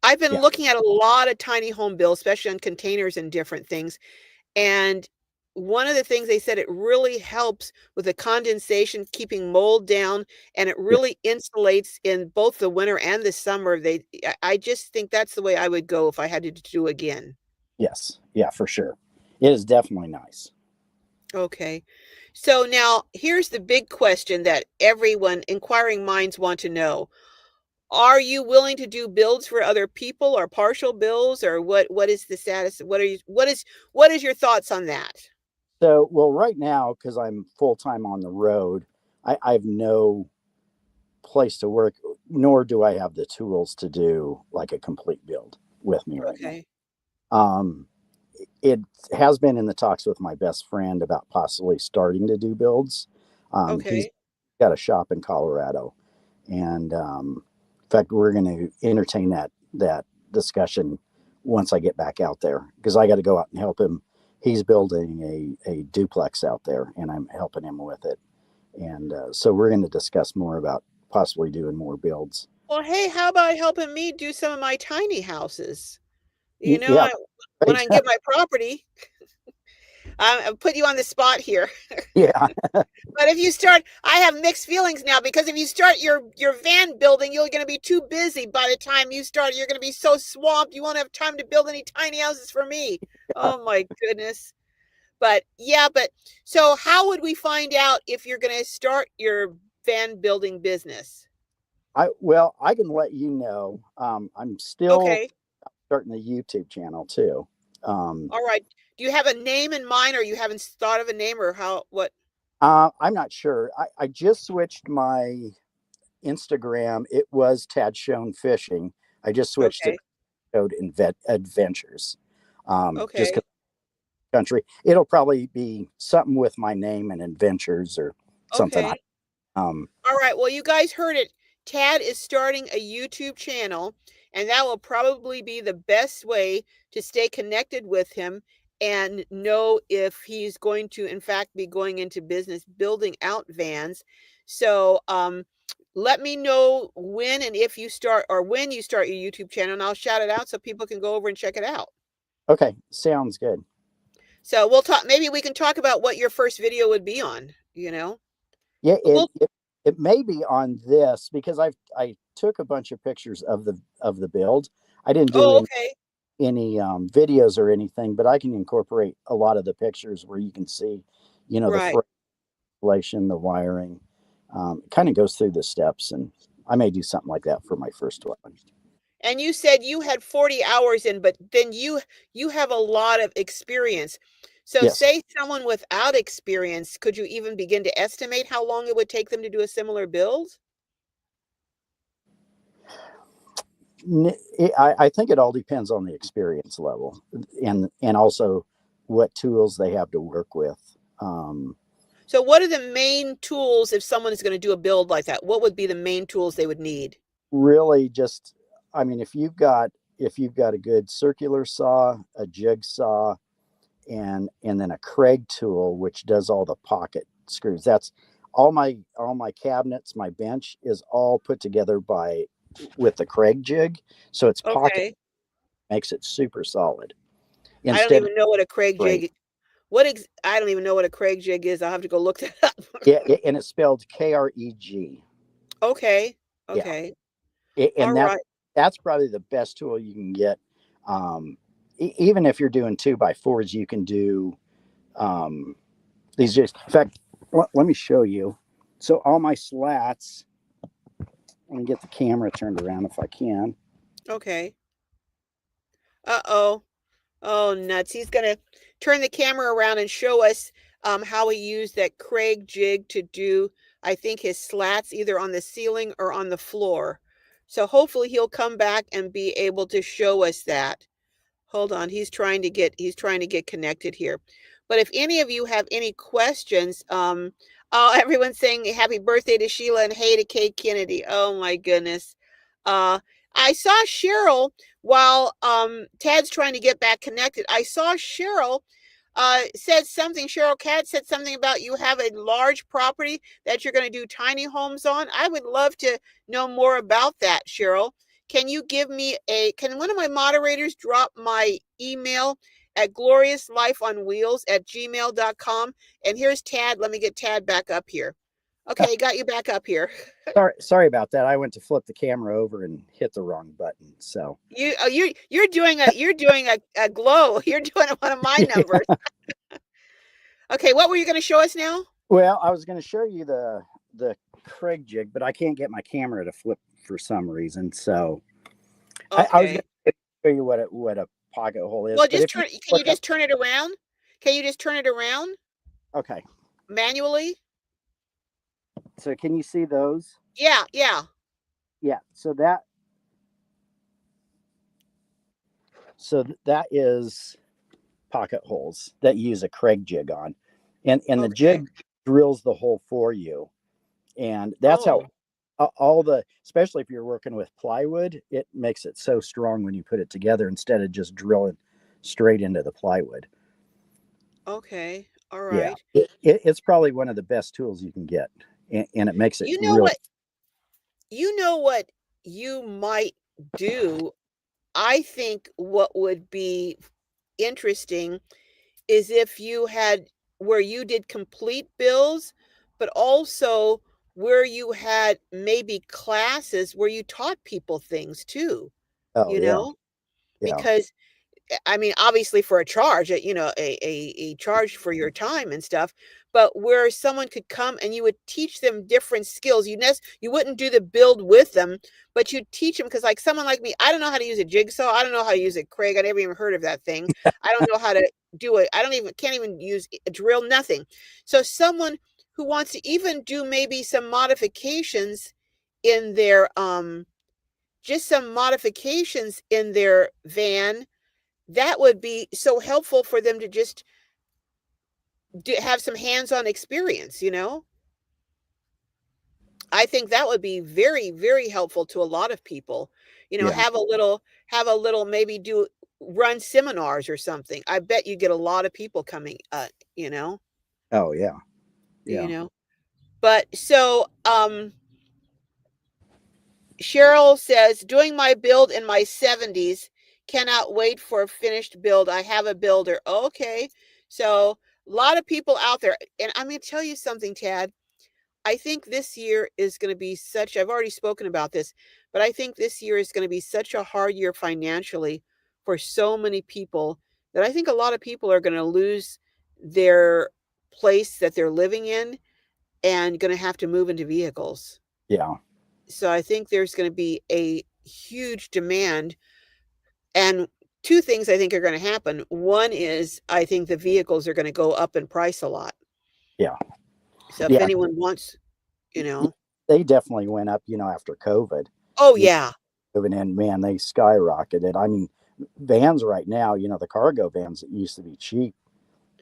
I've been Yeah. looking at a lot of tiny home builds, especially on containers and different things. And one of the things they said, it really helps with the condensation, keeping mold down, and it Yeah. really insulates in both the winter and the summer. I just think that's the way I would go if I had to do again. Yes. Yeah, for sure. It is definitely nice. Okay. So now here's the big question that everyone, inquiring minds, want to know. Are you willing to do builds for other people or partial bills, or what is the status? What is your thoughts on that? So, well, right now, because I'm full time on the road, I have no place to work, nor do I have the tools to do like a complete build with me right now. Okay. Um, it has been in the talks with my best friend about possibly starting to do builds. He's Okay. got a shop in Colorado, and in fact, we're going to entertain that discussion once I get back out there because I got to go out and help him. He's building a duplex out there, and I'm helping him with it. And so we're going to discuss more about possibly doing more builds. Well, hey, how about helping me do some of my tiny houses? Yeah, When right. I get my property, I'll put you on the spot here. Yeah, But if you start, I have mixed feelings now because if you start your van building, you're going to be too busy by the time you start. You're going to be so swamped, you won't have time to build any tiny houses for me. Oh my goodness. But yeah, but so how would we find out if you're going to start your van building business? I can let you know. I'm still Okay. starting a YouTube channel too. Um, All right. Do you have a name in mind or you haven't thought of a name or what? I'm not sure. I just switched my Instagram. It was Tad Shown Fishing. I just switched it Okay. to Code Adventures. Just Okay. because country, it'll probably be something with my name and adventures or something. Okay. Um, All right. Well, you guys heard it. Tad is starting a YouTube channel, and that will probably be the best way to stay connected with him and know if he's going to, in fact, be going into business building out vans. So, let me know when and if you start or when you start your YouTube channel, and I'll shout it out so people can go over and check it out. okay, sounds good. So we'll talk. Maybe we can talk about what your first video would be on. Yeah, We'll. it may be on this because I took a bunch of pictures of the build. I didn't do Oh, okay. any videos or anything, but I can incorporate a lot of the pictures where you can see, the Right. installation, the wiring. It kind of goes through the steps, and I may do something like that for my first one. And you said you had 40 hours in, but then you have a lot of experience. So Yes, say someone without experience, could you even begin to estimate how long it would take them to do a similar build? I think it all depends on the experience level, and also what tools they have to work with. Um, So what are the main tools if someone is going to do a build like that? What would be the main tools they would need? Really, just I mean, if you've got a good circular saw, a jigsaw, and then a Craig tool, which does all the pocket screws. That's all my cabinets, my bench is all put together by with the Craig jig, so it's pocket Okay. makes it super solid I don't instead of even know what a Craig straight. jig I don't even know what a Craig jig is. I'll have to go look that up. Yeah, and it's spelled Kreg. Okay. Yeah, Okay. and All right. that's probably the best tool you can get. Um, Even if you're doing 2x4s, you can do these. Just in fact, let me show you. So all my slats. Let me get the camera turned around if I can. Okay. Uh-oh. Oh, nuts. He's going to turn the camera around and show us how he used that Craig jig to do, I think, his slats either on the ceiling or on the floor. So hopefully he'll come back and be able to show us that. Hold on. He's trying to get connected here. But if any of you have any questions, oh, everyone's saying happy birthday to Sheila and hey to Kay Kennedy. Oh my goodness. Uh, I saw Cheryl while Tad's trying to get back connected. I saw Cheryl said something. Cheryl Cat said something about you have a large property that you're going to do tiny homes on. I would love to know more about that, Cheryl. Can one of my moderators drop my email at gloriouslifeonwheels@gmail.com? And here's Tad. Let me get Tad back up here. Okay, got you back up here. Sorry about that. I went to flip the camera over and hit the wrong button. So You're doing a glow. You're doing one of my numbers. Okay, what were you going to show us now? Well, I was going to show you the Craig jig, but I can't get my camera to flip for some reason. So I was going Okay. to show you what a pocket hole is. Well, But just if you turn. Can you look up, just turn it around? Can you just turn it around okay. manually? So can you see those? Yeah, yeah. Yeah. That is pocket holes that you use a Craig jig on, and the Okay. jig drills the hole for you, and that's how Oh, all the, especially if you're working with plywood, it makes it so strong when you put it together instead of just drilling straight into the plywood. okay. All Yeah, right. it's probably one of the best tools you can get, and it makes it You know really. what? You know what you might do? I think what would be interesting is if you had where you did complete bills, but also where you had maybe classes where you taught people things too, Oh you yeah, know? yeah, Because I mean, obviously for a charge, a charge for your time and stuff, but where someone could come and you would teach them different skills. You wouldn't do the build with them, but you'd teach them because, like someone like me, I don't know how to use a jigsaw. I don't know how to use a Craig. I never even heard of that thing. I don't know how to do it. I don't even can't even use a drill. Nothing. So someone who wants to even do maybe some modifications in their just some modifications in their van, that would be so helpful for them to just have some hands-on experience, you know? I think that would be very, very helpful to a lot of people. You know, yeah. have a little maybe do run seminars or something. I bet you get a lot of people coming, you know, Oh yeah, you yeah. know. But so Cheryl says, doing my build in my 70s, cannot wait for a finished build. I have a builder. Okay. So a lot of people out there, and I'm going to tell you something, Tad. I think this year is going to be such, I've already spoken about this, but I think this year is going to be such a hard year financially for so many people that I think a lot of people are going to lose their place that they're living in and going to have to move into vehicles. Yeah. So I think there's going to be a huge demand. And two things I think are going to happen. One is I think the vehicles are going to go up in price a lot. Yeah. So if Yeah. anyone wants, you know, They definitely went up, after COVID. oh, You yeah. moving in, man, they skyrocketed. I mean, vans right now, the cargo vans that used to be cheap,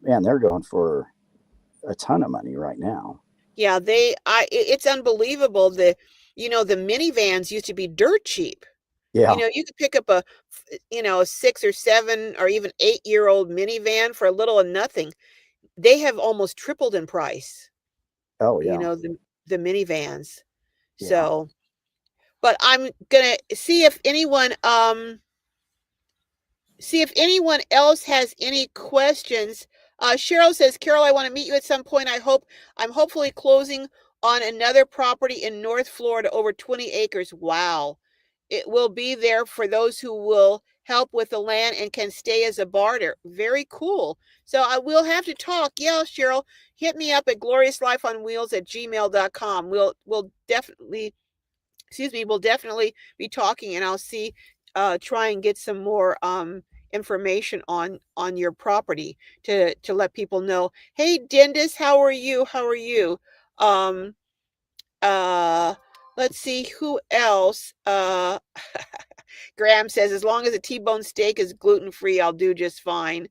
man, they're going for a ton of money right now. Yeah, it's unbelievable. The minivans used to be dirt cheap. Yeah. You could pick up a 6 or 7 or even 8-year-old minivan for a little of nothing. They have almost tripled in price, Oh you yeah. know, the minivans. Yeah. So, but I'm gonna see if anyone else has any questions. Cheryl says, Carol, I want to meet you at some point. I'm hopefully closing on another property in North Florida, over 20 acres. Wow. It will be there for those who will help with the land and can stay as a barter. Very cool. So I will have to talk. Yeah, Cheryl, hit me up at gloriouslifeonwheels@gmail.com. We'll definitely, excuse me, we'll definitely be talking, and I'll see, try and get some more information on your property to let people know. Hey, Dindis, how are you? How are you? Um, uh, let's see who else. Graham says, as long as a T-bone steak is gluten-free, I'll do just fine.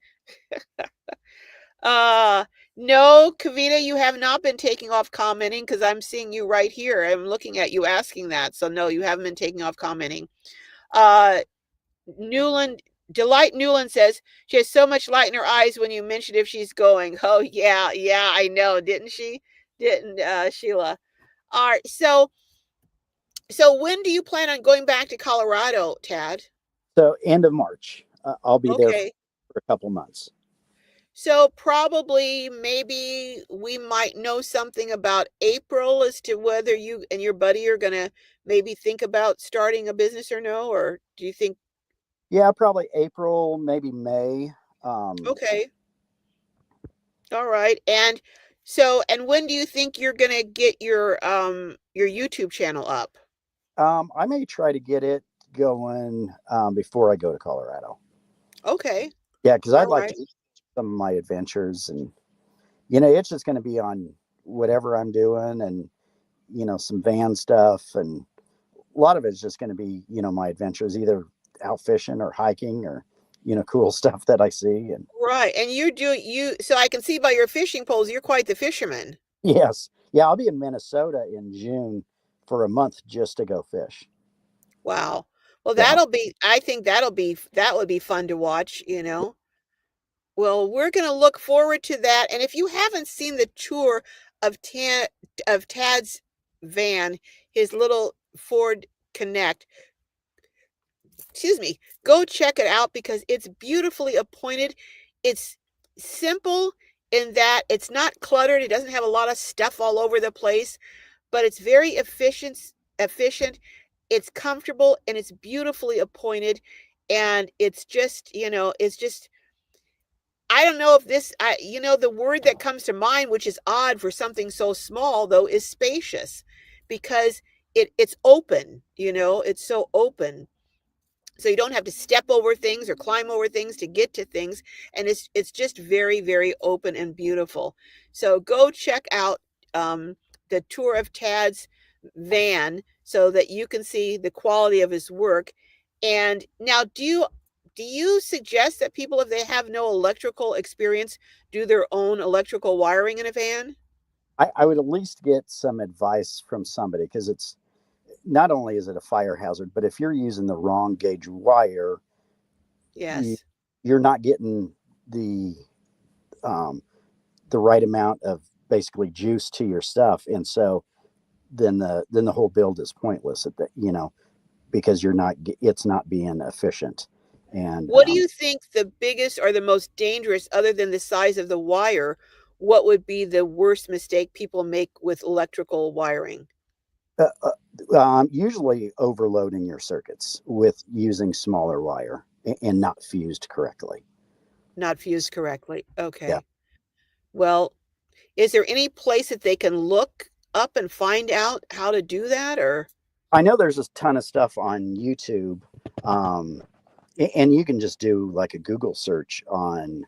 Uh, no, Kavita, you have not been taking off commenting because I'm seeing you right here. I'm looking at you asking that. So no, you haven't been taking off commenting. Uh, Newland, Delight Newland says she has so much light in her eyes when you mentioned if she's going. Oh yeah, yeah, I know, didn't she? Didn't Sheila? All right, so when do you plan on going back to Colorado, Tad? So end of March, I'll be there Okay. for a couple months. So probably maybe we might know something about April as to whether you and your buddy are gonna maybe think about starting a business or no, or do you think Yeah, probably April, maybe May. Um, okay. All right. And so, and when do you think you're gonna get your YouTube channel up? I may try to get it going before I go to Colorado. Okay. Yeah, because All I'd like to right. share some of my adventures, and it's just going to be on whatever I'm doing, and some van stuff, and a lot of it's just going to be my adventures, either out fishing or hiking or cool stuff that I see. And Right. And so I can see by your fishing poles, you're quite the fisherman. yes, yeah, I'll be in Minnesota in June for a month just to go fish. Wow. Well, Yeah. I think that would be fun to watch. Well, we're gonna look forward to that. And if you haven't seen the tour of Tad's van, his little Ford Connect, excuse me, go check it out because it's beautifully appointed. It's simple in that it's not cluttered. It doesn't have a lot of stuff all over the place, but it's very efficient. It's comfortable and it's beautifully appointed. And it's just I don't know if the word that comes to mind, which is odd for something so small, though, is spacious because it's open, it's so open. So you don't have to step over things or climb over things to get to things. And it's just very, very open and beautiful. So go check out the tour of Tad's van so that you can see the quality of his work. And now do you suggest that people, if they have no electrical experience, do their own electrical wiring in a van? I would at least get some advice from somebody, because it's not only is it a fire hazard, but if you're using the wrong gauge wire, you, Yes. you're not getting the um, the right amount of basically juice to your stuff, and so then the whole build is pointless at the because it's not being efficient. And What do you think the biggest or the most dangerous, other than the size of the wire, what would be the worst mistake people make with electrical wiring? uh, usually overloading your circuits with using smaller wire and not fused correctly. Not fused correctly. Yeah. Okay. Well, is there any place that they can look up and find out how to do that or I know there's a ton of stuff on YouTube, um, and you can just do like a Google search on,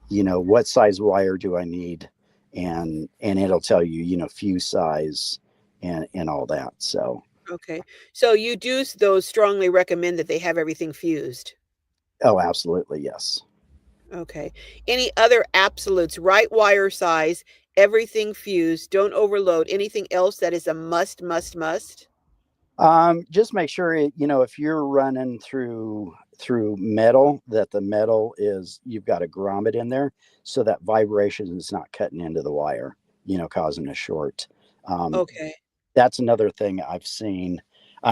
what size wire do I need, and it'll tell you, fuse size and all that. So, okay. So you do though strongly recommend that they have everything fused. oh, absolutely, yes. Okay. Any other absolutes, right wire size, everything fused, don't overload, anything else that is a must, must, must? Just make sure if you're running through metal, that the metal is you've got a grommet in there, so that vibration is not cutting into the wire, causing a short. Um, Okay. that's another thing I've seen.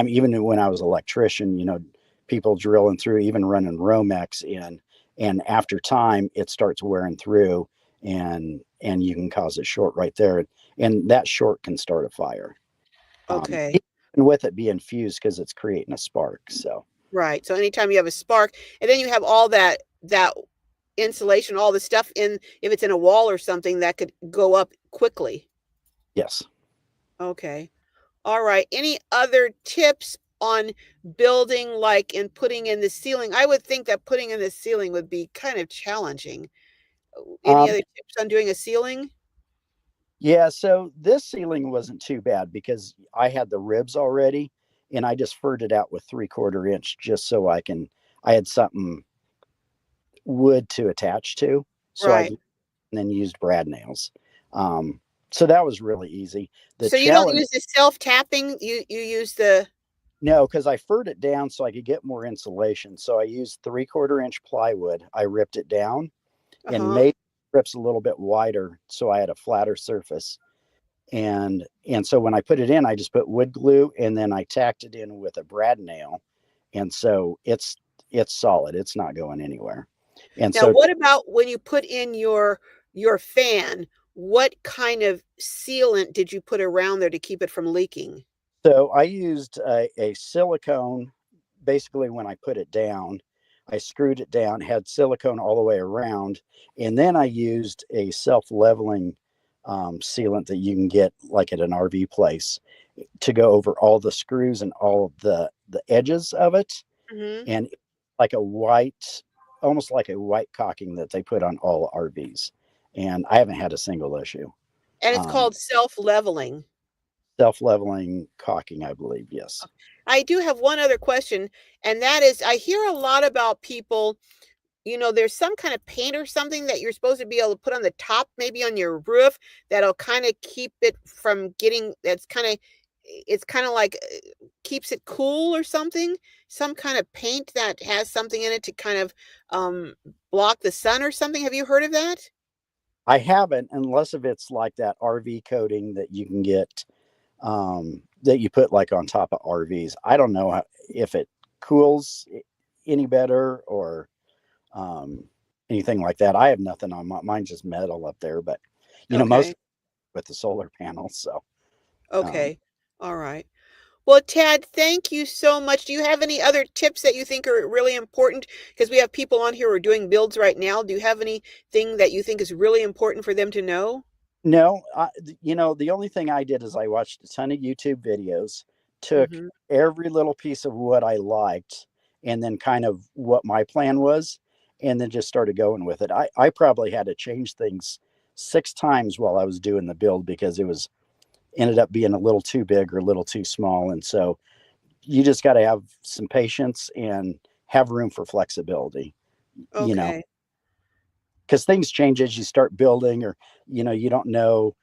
Even when I was an electrician, people drilling through, even running Romex in, and after time it starts wearing through, and you can cause a short right there, and that short can start a fire. Okay. Even with it being fused, because it's creating a spark. So Right. So anytime you have a spark, and then you have all that insulation, all the stuff in, if it's in a wall or something, that could go up quickly. yes. Okay. All right. Any other tips on building, like in putting in the ceiling? I would think that putting in the ceiling would be kind of challenging. Any Um, other tips on doing a ceiling? yeah, so this ceiling wasn't too bad because I had the ribs already, and I just furred it out with 3/4 inch, just so I had something wood to attach to. So Right. then used brad nails. Um, so that was really easy. The So you don't challenge, use the self-tapping, you use the no, because I furred it down so I could get more insulation. So I used 3/4 inch plywood. I ripped it down and uh-huh. made strips a little bit wider, so I had a flatter surface. And so when I put it in, I just put wood glue, and then I tacked it in with a brad nail, and so it's solid. It's not going anywhere. And Now, so what about when you put in your fan? What kind of sealant did you put around there to keep it from leaking? so I used a silicone basically when I put it down. I screwed it down, had silicone all the way around, and then I used a self-leveling sealant that you can get like at an RV place to go over all the screws and all of the edges of it, Mm-hmm. and like a white, almost like a white caulking that they put on all RVs, and I haven't had a single issue. And it's Um, called self-leveling. Self-leveling caulking, I believe. Yes. I do have one other question, and that is, I hear a lot about people, there's some kind of paint or something that you're supposed to be able to put on the top, maybe on your roof, that'll kind of keep it from getting, it's kind of like keeps it cool or something. Some kind of paint that has something in it to kind of block the sun or something. Have you heard of that? I haven't, unless if it's like that RV coating that you can get, that you put like on top of RVs. I don't know if it cools any better or um, anything like that. I have nothing on mine's just metal up there, but most Okay. with the solar panels. So um, Okay. All right. Well, Tad, thank you so much. Do you have any other tips that you think are really important? Because we have people on here who are doing builds right now. Do you have anything that you think is really important for them to know? no, the only thing I did is I watched a ton of YouTube videos, took Mm-hmm. every little piece of what I liked, and then kind of what my plan was, and then just started going with it. I probably had to change things 6 times while I was doing the build because it was ended up being a little too big or a little too small. And so you just got to have some patience and have room for flexibility, you know, Okay. because things change as you start building, or, you don't know,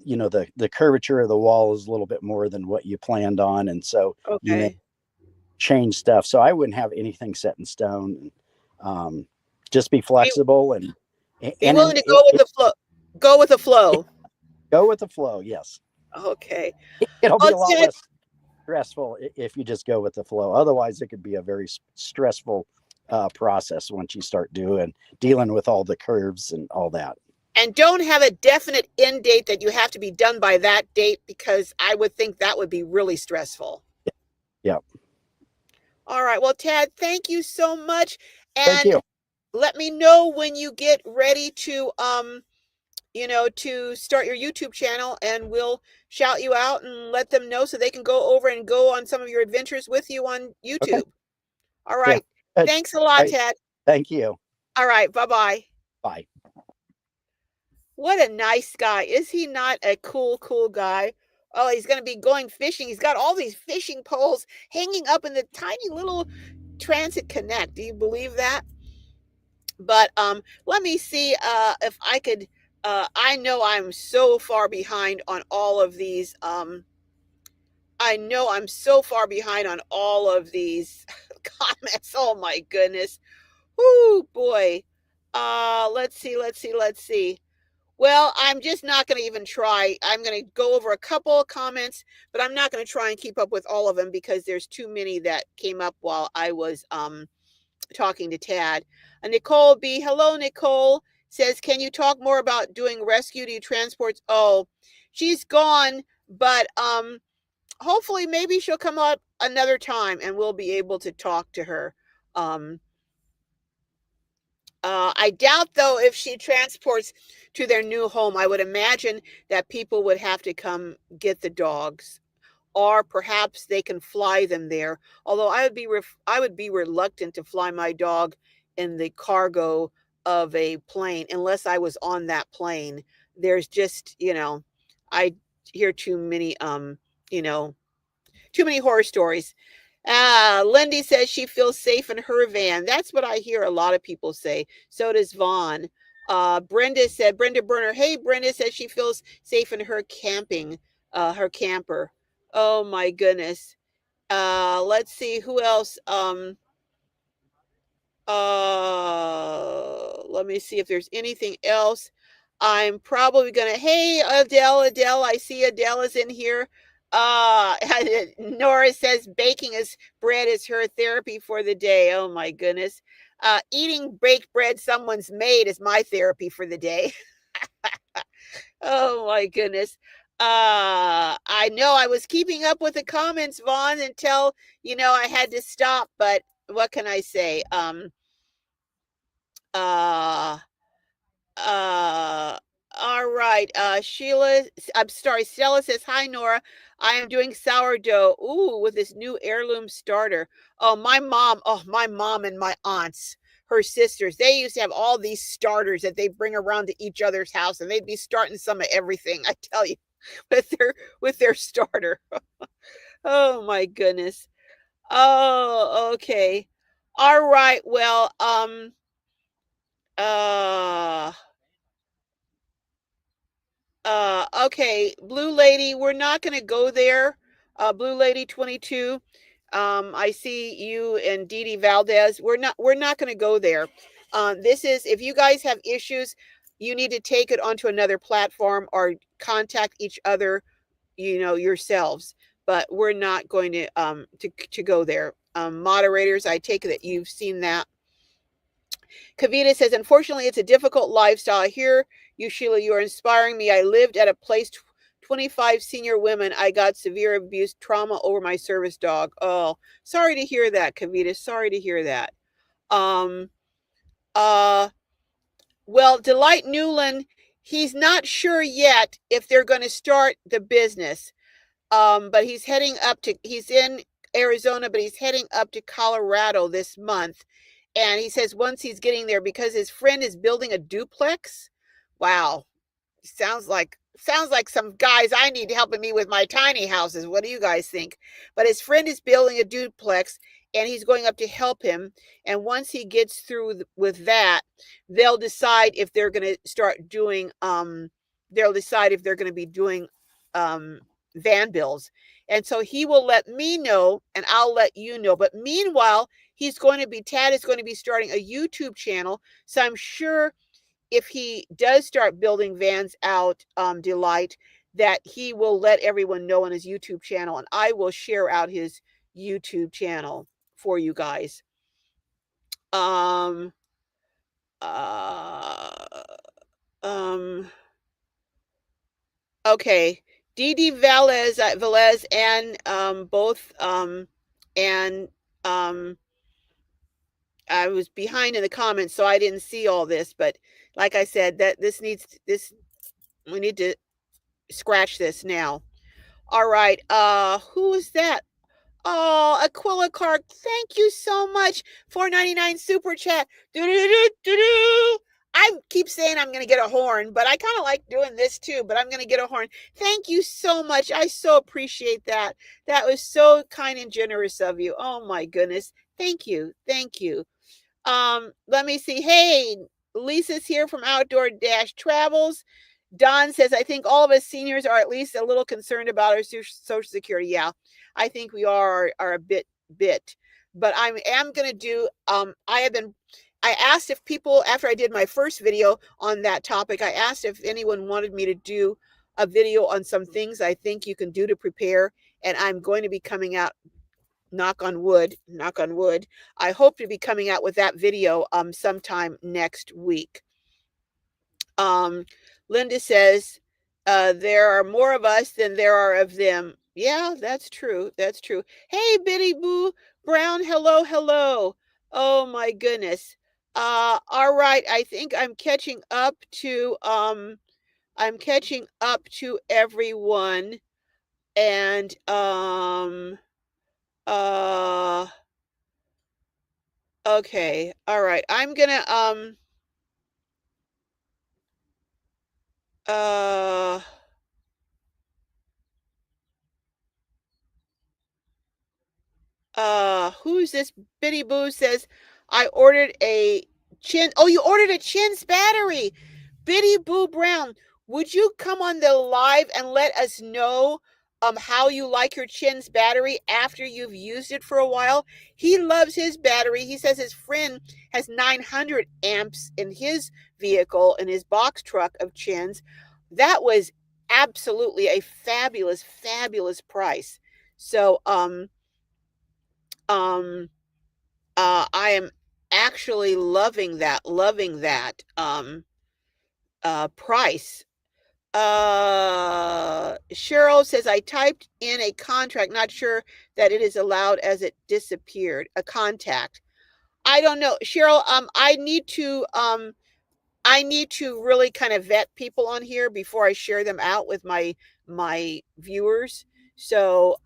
the curvature of the wall is a little bit more than what you planned on. And so you may Okay. change stuff. So I wouldn't have anything set in stone. Um, just be Be, flexible and, be and willing to it, go with the flow. Go with the flow. go with the flow. Yes. Okay. It'll be Well, a lot Ted, less stressful if you just go with the flow. Otherwise, it could be a very stressful process once you start dealing with all the curves and all that. and don't have a definite end date that you have to be done by that date, because I would think that would be really stressful. Yeah. All right. Well, Tad, thank you so much. Thank And you. let me know when you get ready to to start your YouTube channel, and we'll shout you out and let them know so they can go over and go on some of your adventures with you on Okay. YouTube. All Yeah. right. Good. Thanks a lot, Right. Tad. Thank you. All right. Bye-bye. Bye. What a nice guy. Is he not a cool, cool guy? Oh, he's going to be going fishing. He's got all these fishing poles hanging up in the tiny little Transit Connect. Do you believe that? But let me see if I could. I know I'm so far behind on all of these. I know I'm so far behind on all of these comments. Oh my goodness. Oh boy. Let's see. Well, I'm just not going to even try. I'm going to go over a couple of comments, but I'm not going to try and keep up with all of them because there's too many that came up while I was talking to Tad. Nicole B. Hello, Nicole. Says, can you talk more about doing rescue? Do you transport? Oh, she's gone, but hopefully maybe she'll come up another time and we'll be able to talk to her. Um, I doubt, though, if she transports to their new home, I would imagine that people would have to come get the dogs, or perhaps they can fly them there. Although I would be reluctant to fly my dog in the cargo of a plane unless I was on that plane. There's just, I hear you know, too many horror stories. Lindy says she feels safe in her van. That's what I hear a lot of people say. So does Vaughn. Brenda Burner. Hey, Brenda says she feels safe in her camper. Oh my goodness. Let's see who else. Let me see if there's anything else. I'm probably gonna. Hey, Adele, I see Adele is in here. Uh, Nora says baking is bread is her therapy for the day. Oh my goodness. Eating baked bread someone's made is my therapy for the day. Oh my goodness. I know I was keeping up with the comments, Vaughn, until I had to stop, but what can I say? Uh, all right. Sheila, I'm sorry. Stella says, hi, Nora. I am doing sourdough. Ooh, with this new heirloom starter. Oh, my mom and my aunts, her sisters, they used to have all these starters that they bring around to each other's house, and they'd be starting some of everything, I tell you, with their starter. Oh my goodness. Oh, okay. All right. Well, uh okay, Blue Lady, we're not going to go there. Blue Lady 22. I see you and Dee Dee Valdez. We're not going to go there. This is, if you guys have issues, you need to take it onto another platform or contact each other, yourselves. But we're not going to go there. Moderators, I take it that you've seen that. Kavita says, unfortunately, it's a difficult lifestyle. I hear you, Sheila. You are inspiring me. I lived at a place, 25 senior women. I got severe abuse, trauma over my service dog. Oh, sorry to hear that, Kavita. Sorry to hear that. Um, uh, well, Delight Newland, he's not sure yet if they're going to start the business. But he's in Arizona, but he's heading up to Colorado this month. And he says once he's getting there, because his friend is building a duplex. Wow. Sounds like some guys I need helping me with my tiny houses. What do you guys think? But his friend is building a duplex, and he's going up to help him. And once he gets through with that, they'll decide if they're going to start doing they'll decide if they're going to be doing van bills. And so he will let me know, and I'll let you know. But meanwhile, Tad is going to be starting a YouTube channel. So I'm sure if he does start building vans out, Delight, that he will let everyone know on his YouTube channel, and I will share out his YouTube channel for you guys. Um, uh, okay. Dee Velez and both, and I was behind in the comments, so I didn't see all this, but like I said, that we need to scratch this now. All right. Who is that? Oh, Aquila Clark, thank you so much. $4.99 super chat. I keep saying I'm going to get a horn, but I kind of like doing this too, but I'm going to get a horn. Thank you so much. I so appreciate that. That was so kind and generous of you. Oh my goodness. Thank you. Thank you. Let me see. Hey, Lisa's here from Outdoor Dash Travels. Don says, I think all of us seniors are at least a little concerned about our Social Security. Yeah, I think we are a bit. But I am going to do, I asked if people, after I did my first video on that topic, I asked if anyone wanted me to do a video on some things I think you can do to prepare. And I'm going to be coming out, knock on wood, I hope to be coming out with that video sometime next week. Linda says, there are more of us than there are of them. Yeah, that's true. That's true. Hey, Biddy Boo Brown. Hello. Oh my goodness. All right. I think I'm catching up to everyone. And, okay. All right. I'm gonna, who's this? Biddy Boo says, I ordered a chin. Oh, you ordered a Chin's battery. Biddy Boo Brown, would you come on the live and let us know how you like your Chin's battery after you've used it for a while? He loves his battery. He says his friend has 900 amps in his vehicle, in his box truck of Chin's. That was absolutely a fabulous price. So I am actually loving that price. Cheryl says, I typed in a contract, not sure that it is allowed as it disappeared. A contact. I don't know. Cheryl, I need to really kind of vet people on here before I share them out with my viewers. So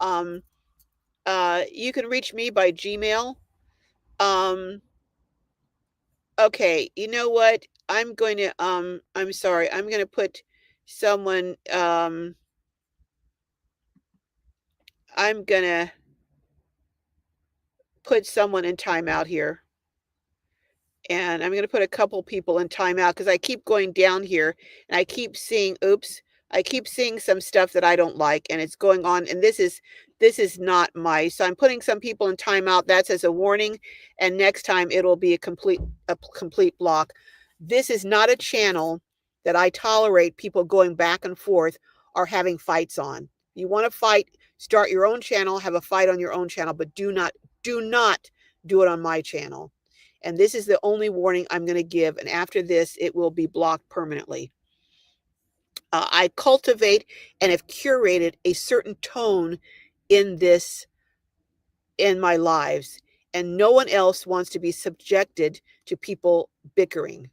you can reach me by Gmail. Okay, you know what? I'm going to I'm sorry. I'm going to put someone I'm going to put someone in timeout here. And I'm going to put a couple people in timeout because I keep going down here and I keep seeing, oops, I keep seeing some stuff that I don't like, and it's going on. And this is not my, so I'm putting some people in timeout. That's as a warning. And next time it'll be a complete block. This is not a channel that I tolerate people going back and forth or having fights on. You want to fight, start your own channel, have a fight on your own channel, but do not do it on my channel. And this is the only warning I'm going to give. And after this, it will be blocked permanently. I cultivate and have curated a certain tone in my lives. And no one else wants to be subjected to people bickering.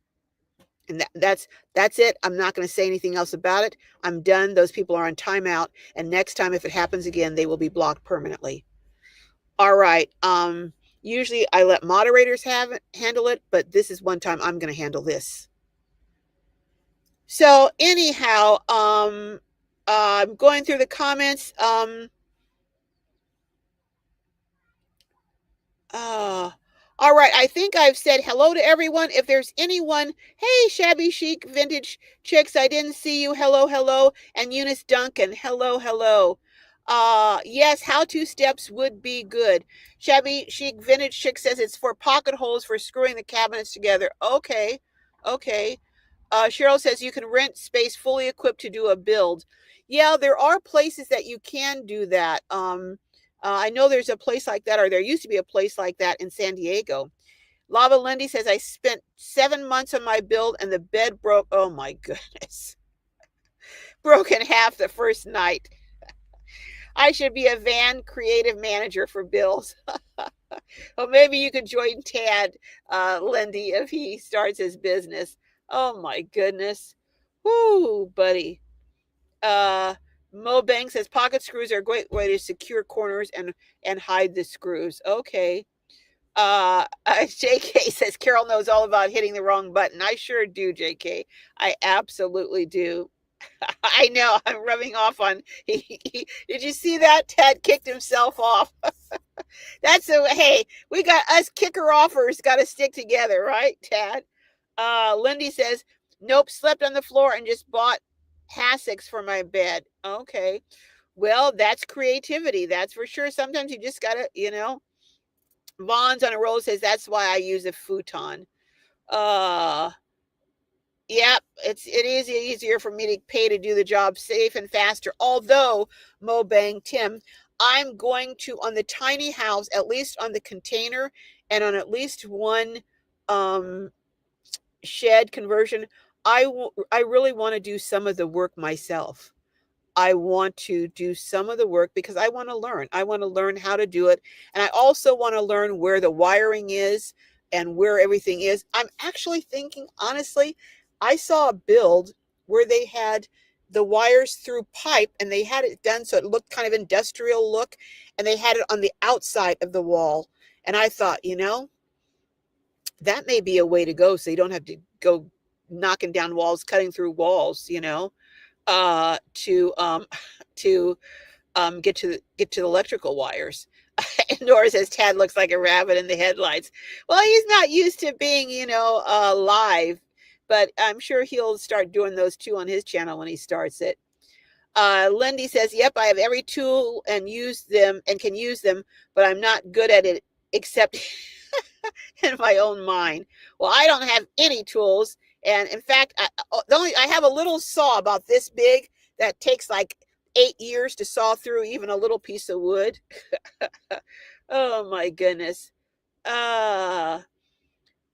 And that's it. I'm not going to say anything else about it. I'm done. Those people are on timeout. And next time, if it happens again, they will be blocked permanently. All right. Usually I let moderators handle it, but this is one time I'm going to handle this. So anyhow, I'm going through the comments. All right. I think I've said hello to everyone. If there's anyone, hey, Shabby Chic Vintage Chicks, I didn't see you. Hello, hello. And Eunice Duncan, hello, hello. Yes, how-to steps would be good. Shabby Chic Vintage Chick says it's for pocket holes for screwing the cabinets together. Okay. Cheryl says you can rent space fully equipped to do a build. Yeah, there are places that you can do that. I know there's a place like that, or there used to be a place like that in San Diego. Lava Lindy says, I spent 7 months on my build and the bed broke. Oh my goodness. Broke in half the first night. I should be a van creative manager for bills. Well, maybe you could join Tad, Lindy, if he starts his business. Oh my goodness. Whoo, buddy. Mo Bang says pocket screws are a great way to secure corners and hide the screws. Okay. JK says Carol knows all about hitting the wrong button. I sure do, JK. I absolutely do. I know. I'm rubbing off on. Did you see that? Ted kicked himself off. Hey, we got us kicker offers got to stick together, right, Tad? Lindy says, nope, slept on the floor and just bought hassocks for my bed. Okay. Well, that's creativity. That's for sure. Sometimes you just got to, Vaughn's on a roll says, that's why I use a futon. Yep, it is easier for me to pay to do the job safe and faster. Although, Mo Bang Tim, I'm going to, on the tiny house, at least on the container and on at least one shed conversion, I really want to do some of the work myself. I want to do some of the work because I want to learn. I want to learn how to do it. And I also want to learn where the wiring is and where everything is. I'm actually thinking, honestly, I saw a build where they had the wires through pipe and they had it done so it looked kind of industrial look, and they had it on the outside of the wall. And I thought, that may be a way to go so you don't have to go knocking down walls, cutting through walls, to get to the electrical wires. Nora says Tad looks like a rabbit in the headlights. Well, he's not used to being, live, but I'm sure he'll start doing those too on his channel when he starts it. Lindy says, yep, I have every tool and can use them, but I'm not good at it except in my own mind. Well, I don't have any tools. And in fact, I have a little saw about this big that takes like 8 years to saw through even a little piece of wood. Oh my goodness. All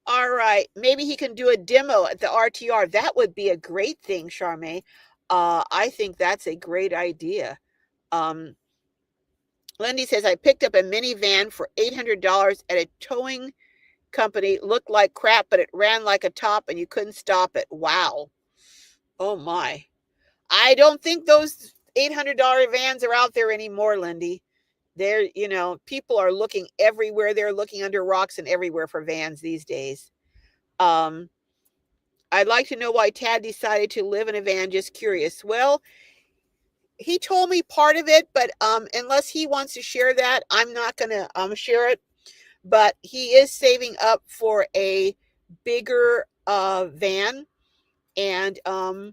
right. Maybe he can do a demo at the RTR. That would be a great thing, Charmaine. I think that's a great idea. Lindy says, I picked up a minivan for $800 at a towing company. Looked like crap, but it ran like a top and you couldn't stop it. Wow. Oh my. I don't think those $800 vans are out there anymore, Lindy. They're, people are looking everywhere. They're looking under rocks and everywhere for vans these days. I'd like to know why Tad decided to live in a van. Just curious. Well, he told me part of it, but unless he wants to share that, I'm not going to share it. But he is saving up for a bigger van, and I'll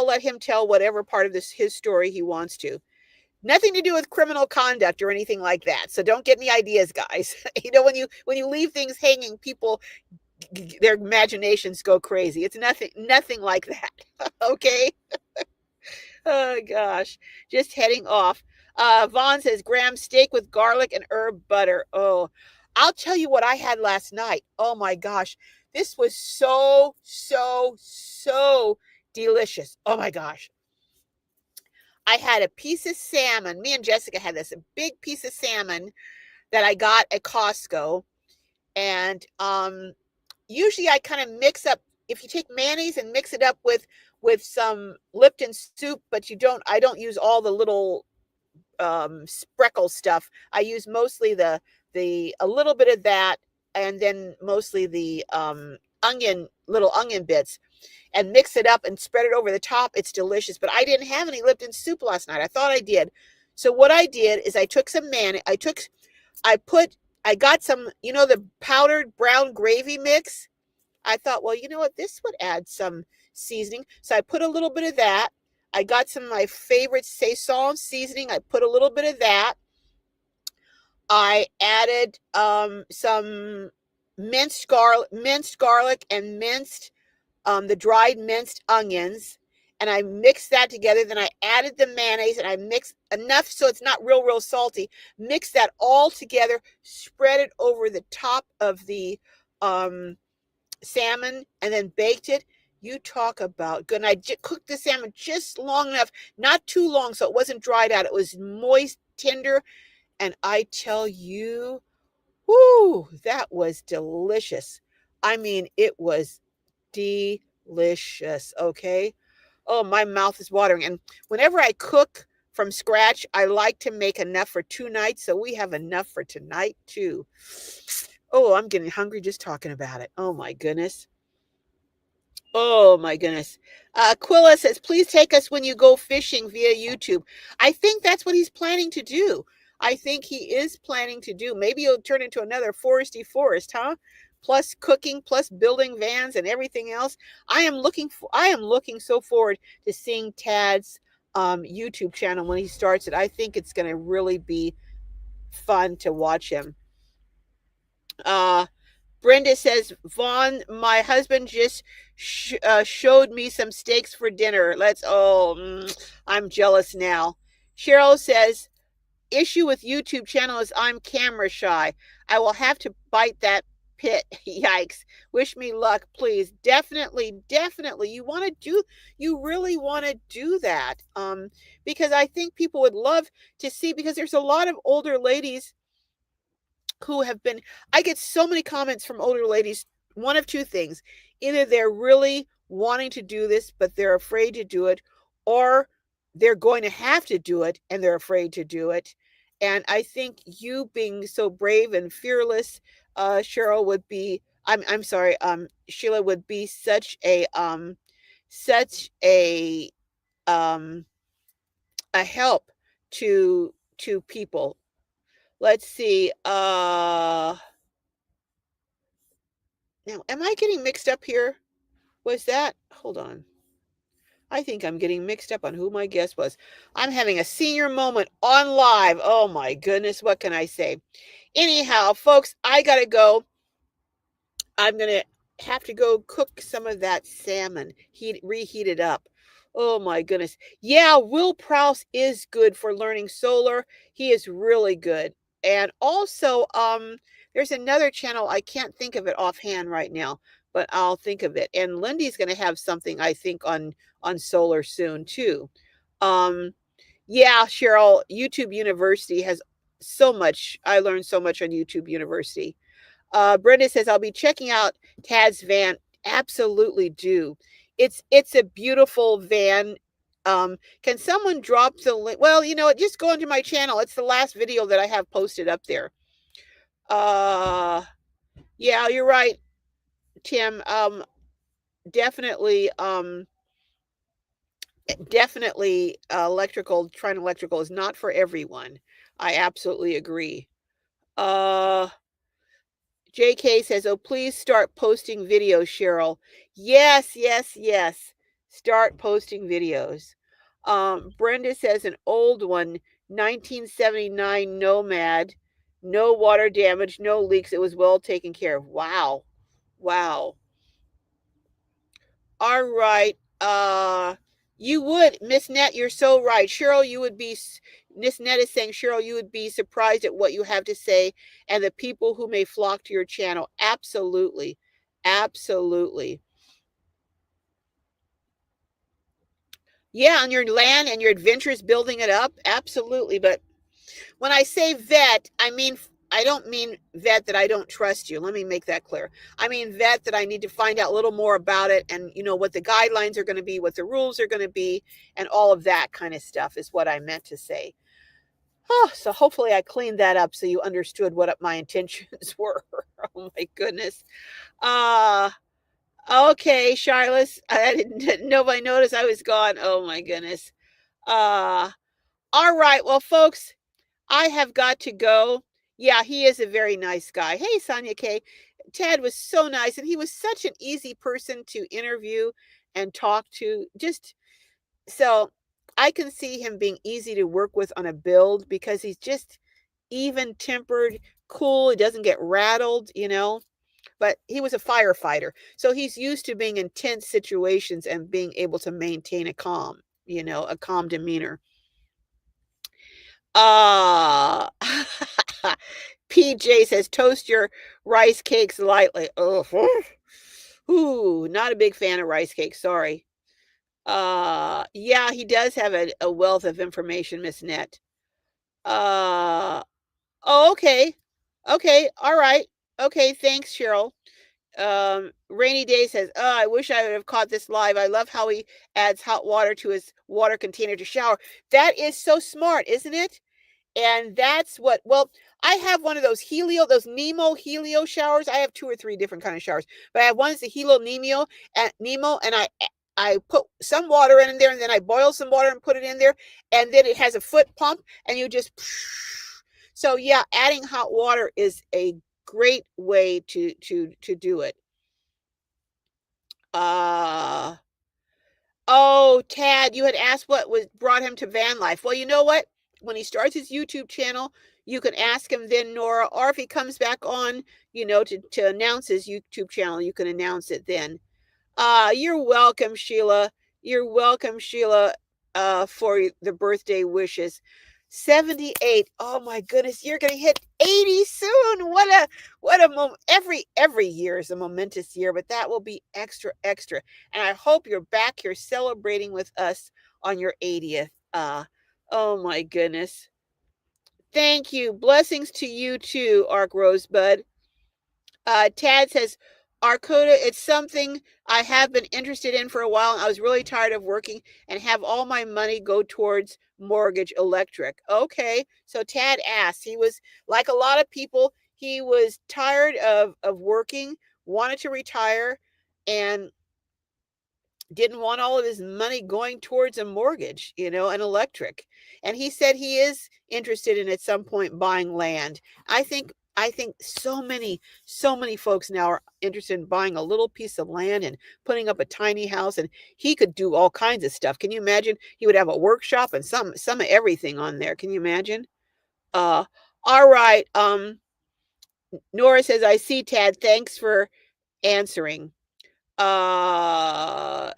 let him tell whatever part of his story he wants to. Nothing to do with criminal conduct or anything like that. So don't get any ideas, guys. When you leave things hanging, people, their imaginations go crazy. It's nothing like that. Okay. Oh gosh, just heading off. Vaughn says graham steak with garlic and herb butter. Oh, I'll tell you what I had last night. Oh my gosh, this was so delicious. Oh my gosh. I had a piece of salmon. Me and Jessica had a big piece of salmon that I got at Costco. And usually I kind of mix up, if you take mayonnaise and mix it up with some Lipton soup, but I don't use all the little spreckle stuff. I use mostly a little bit of that, and then mostly the little onion bits, and mix it up and spread it over the top. It's delicious. But I didn't have any Lipton soup last night. I thought I did. So what I did is I took some mayonnaise. I got some, the powdered brown gravy mix. I thought, well, you know what? This would add some seasoning. So I put a little bit of that. I got some of my favorite Saison seasoning. I put a little bit of that. I added some minced garlic and the dried minced onions. And I mixed that together. Then I added the mayonnaise, and I mixed enough so it's not real salty. Mix that all together, spread it over the top of the salmon, and then baked it. You talk about good. And I cooked the salmon just long enough, not too long, so it wasn't dried out. It was moist, tender. And I tell you, whoo, that was delicious. I mean, it was delicious. Okay. Oh, my mouth is watering. And whenever I cook from scratch, I like to make enough for 2 nights. So we have enough for tonight too. Oh, I'm getting hungry just talking about it. Oh my goodness. Oh my goodness. Quilla says, please take us when you go fishing via YouTube. I think that's what he's planning to do. I think he is planning to do. Maybe he'll turn into another foresty forest, huh? Plus cooking, plus building vans and everything else. I am looking so forward to seeing Tad's YouTube channel when he starts it. I think it's going to really be fun to watch him. Brenda says, Vaughn, my husband just showed me some steaks for dinner. I'm jealous now. Cheryl says, issue with YouTube channel is I'm camera shy. I will have to bite that pit. Yikes. Wish me luck, please. Definitely. You really want to do that. Because I think people would love to see, because there's a lot of older ladies who have been, I get so many comments from older ladies, one of two things. Either they're really wanting to do this, but they're afraid to do it, or they're going to have to do it and they're afraid to do it. And I think you being so brave and fearless, Cheryl, would be, I'm sorry, Sheila, would be such a help to people. Let's see. Now, am I getting mixed up here? Hold on. I think I'm getting mixed up on who my guest was. I'm having a senior moment on live. Oh my goodness. What can I say? Anyhow, folks, I got to go. I'm going to have to go cook some of that salmon, reheat it up. Oh my goodness. Yeah, Will Prowse is good for learning solar. He is really good. And also, there's another channel, I can't think of it offhand right now, but I'll think of it. And Lindy's going to have something, I think, on solar soon too. Yeah, Cheryl, YouTube University has so much. I learned so much on YouTube University. Brenda says, I'll be checking out Tad's van. Absolutely do. It's a beautiful van. Can someone drop the link? Well, just go into my channel. It's the last video that I have posted up there. Yeah, you're right, Tim. Definitely, Trine Electrical is not for everyone. I absolutely agree. JK says, oh, please start posting videos, Cheryl. Yes. Start posting videos. Brenda says, an old one, 1979 Nomad, no water damage, no leaks. It was well taken care of. Wow. All right. You would, Miss Net, you're so right. Cheryl, you would be, Miss Net is saying, Cheryl, you would be surprised at what you have to say and the people who may flock to your channel. Absolutely. Yeah, on your land and your adventures, building it up. Absolutely. But when I say vet, I don't mean vet that I don't trust you. Let me make that clear. I mean vet that I need to find out a little more about it and what the guidelines are going to be, what the rules are going to be, and all of that kind of stuff is what I meant to say. Oh, so hopefully I cleaned that up so you understood what my intentions were. Oh my goodness. Okay, Charlotte. Nobody noticed I was gone. Oh my goodness. All right. Well, folks, I have got to go. Yeah, he is a very nice guy. Hey, Sonia K. Tad was so nice, and he was such an easy person to interview and talk to. Just so I can see him being easy to work with on a build because he's just even-tempered, cool. He doesn't get rattled, But he was a firefighter, so he's used to being in tense situations and being able to maintain a calm demeanor. PJ says, toast your rice cakes lightly. Oh, ooh, not a big fan of rice cakes. Sorry. Yeah, he does have a wealth of information, Miss Net. Oh, okay. Okay. All right. Okay. Thanks, Cheryl. Rainy Day says, oh, I wish I would have caught this live. I love how he adds hot water to his water container to shower. That is so smart, isn't it? And that's what, well, I have one of those Nemo Helio showers. I have 2 or 3 different kind of showers, but I have one is the Helio Nemo, and I put some water in there, and then I boil some water and put it in there, and then it has a foot pump, and you just, so yeah, adding hot water is a great way to do it. Oh, Tad, you had asked what brought him to van life. Well, you know what? When he starts his YouTube channel, you can ask him then, Nora, or if he comes back on, to announce his YouTube channel, you can announce it then. You're welcome, Sheila. You're welcome, Sheila, for the birthday wishes. 78. Oh my goodness, you're gonna hit 80 soon. What a moment. Every year is a momentous year, but that will be extra. And I hope you're back here celebrating with us on your 80th. Oh my goodness. Thank you. Blessings to you too, Ark Rosebud. Tad says, Arcota, it's something I have been interested in for a while. I was really tired of working and have all my money go towards mortgage electric. Okay, so Tad asked. He was, like a lot of people, he was tired of working, wanted to retire, and didn't want all of his money going towards a mortgage, an electric. And he said he is interested in at some point buying land. I think so many folks now are interested in buying a little piece of land and putting up a tiny house, and he could do all kinds of stuff. Can you imagine? He would have a workshop and some of everything on there. Can you imagine? All right. Nora says, I see, Tad. Thanks for answering. Now,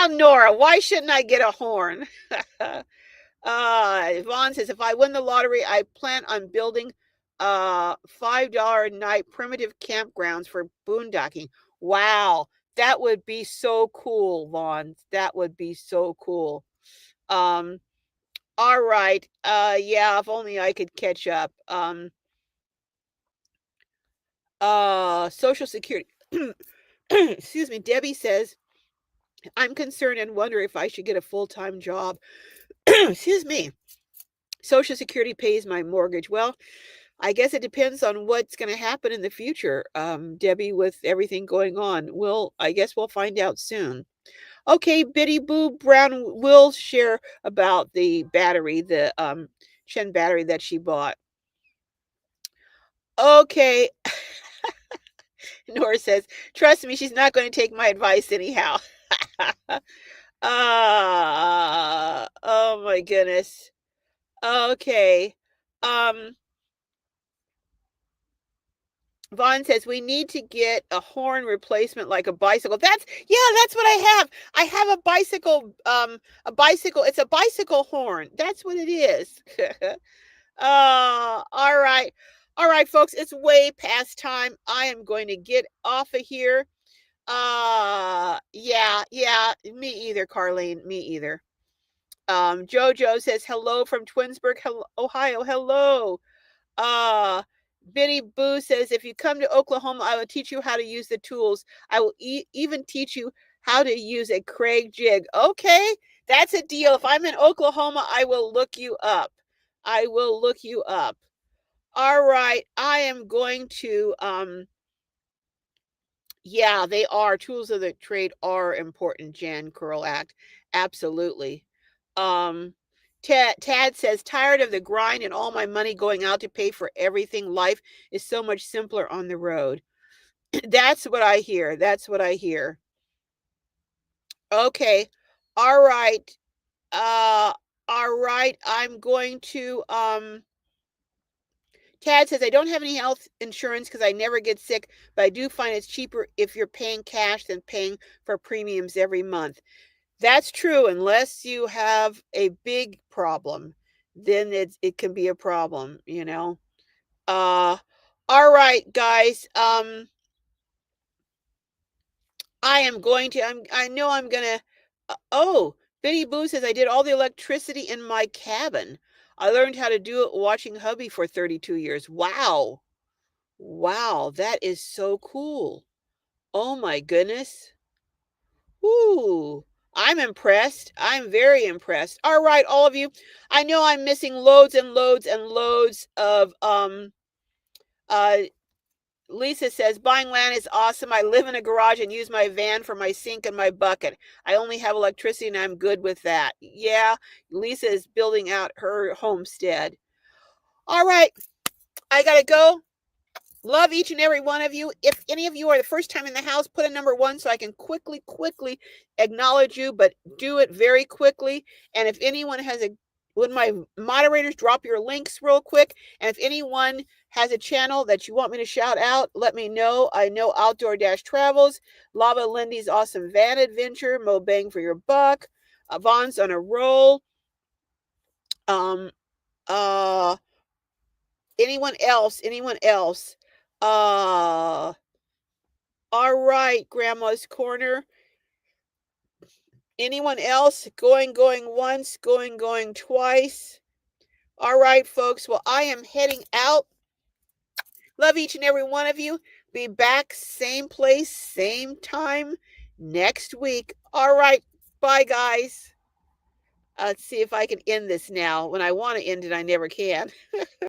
Nora, why shouldn't I get a horn? Yvonne says, if I win the lottery, I plan on building $5 a night primitive campgrounds for boondocking. Wow, that would be so cool, Vaughn. That would be so cool. All right. Yeah, if only I could catch up. Social Security. Excuse me. Debbie says, I'm concerned and wonder if I should get a full-time job. Excuse me. Social Security pays my mortgage. Well, I guess it depends on what's going to happen in the future, Debbie, with everything going on. I guess we'll find out soon. Okay, Biddy Boo Brown will share about the battery, the Chen battery that she bought. Okay. Nora says, trust me, she's not going to take my advice anyhow. Oh my goodness. Okay. Vaughn says we need to get a horn replacement like a bicycle. That's what I have. I have a bicycle, it's a bicycle horn. That's what it is. All right. All right, folks, it's way past time. I am going to get off of here. Yeah, me either, Carlene, me either. Jojo says hello from Twinsburg, Ohio. Hello. Biddy Boo says, if you come to Oklahoma, I will teach you how to use the tools. I will even teach you how to use a Craig jig. Okay, that's a deal. If I'm in Oklahoma, I will look you up. I will look you up. All right, I am going to, yeah, they are. Tools of the trade are important, Jan Curl Act. Absolutely. Tad says, tired of the grind and all my money going out to pay for everything. Life is so much simpler on the road. That's what I hear. That's what I hear. Okay. All right. All right. I'm going to, Tad says, I don't have any health insurance because I never get sick, but I do find it's cheaper if you're paying cash than paying for premiums every month. That's true, unless you have a big problem, then it can be a problem, you know. All right, guys. I know I'm gonna. Oh, Biddy Boo says I did all the electricity in my cabin. I learned how to do it watching hubby for 32 years. Wow, wow, that is so cool. Oh my goodness. Ooh, I'm impressed. I'm very impressed. All right, all of you. I know I'm missing loads and loads and loads of Lisa says buying land is awesome. I live in a garage and use my van for my sink and my bucket. I only have electricity and I'm good with that. Yeah, Lisa is building out her homestead. All right, I got to go. Love each and every one of you. If any of you are the first time in the house, put a number 1 so I can quickly acknowledge you, but do it very quickly. And if anyone has would my moderators drop your links real quick? And if anyone has a channel that you want me to shout out, let me know. I know Outdoor Dash Travels, Lava Lindy's Awesome Van Adventure, Mo Bang for Your Buck, Vaughn's on a Roll, anyone else? All right, Grandma's Corner. Anyone else? Going once, going twice. All right, folks. Well, I am heading out. Love each and every one of you. Be back same place, same time next week. All right. Bye, guys. Let's see if I can end this now. When I want to end it, I never can.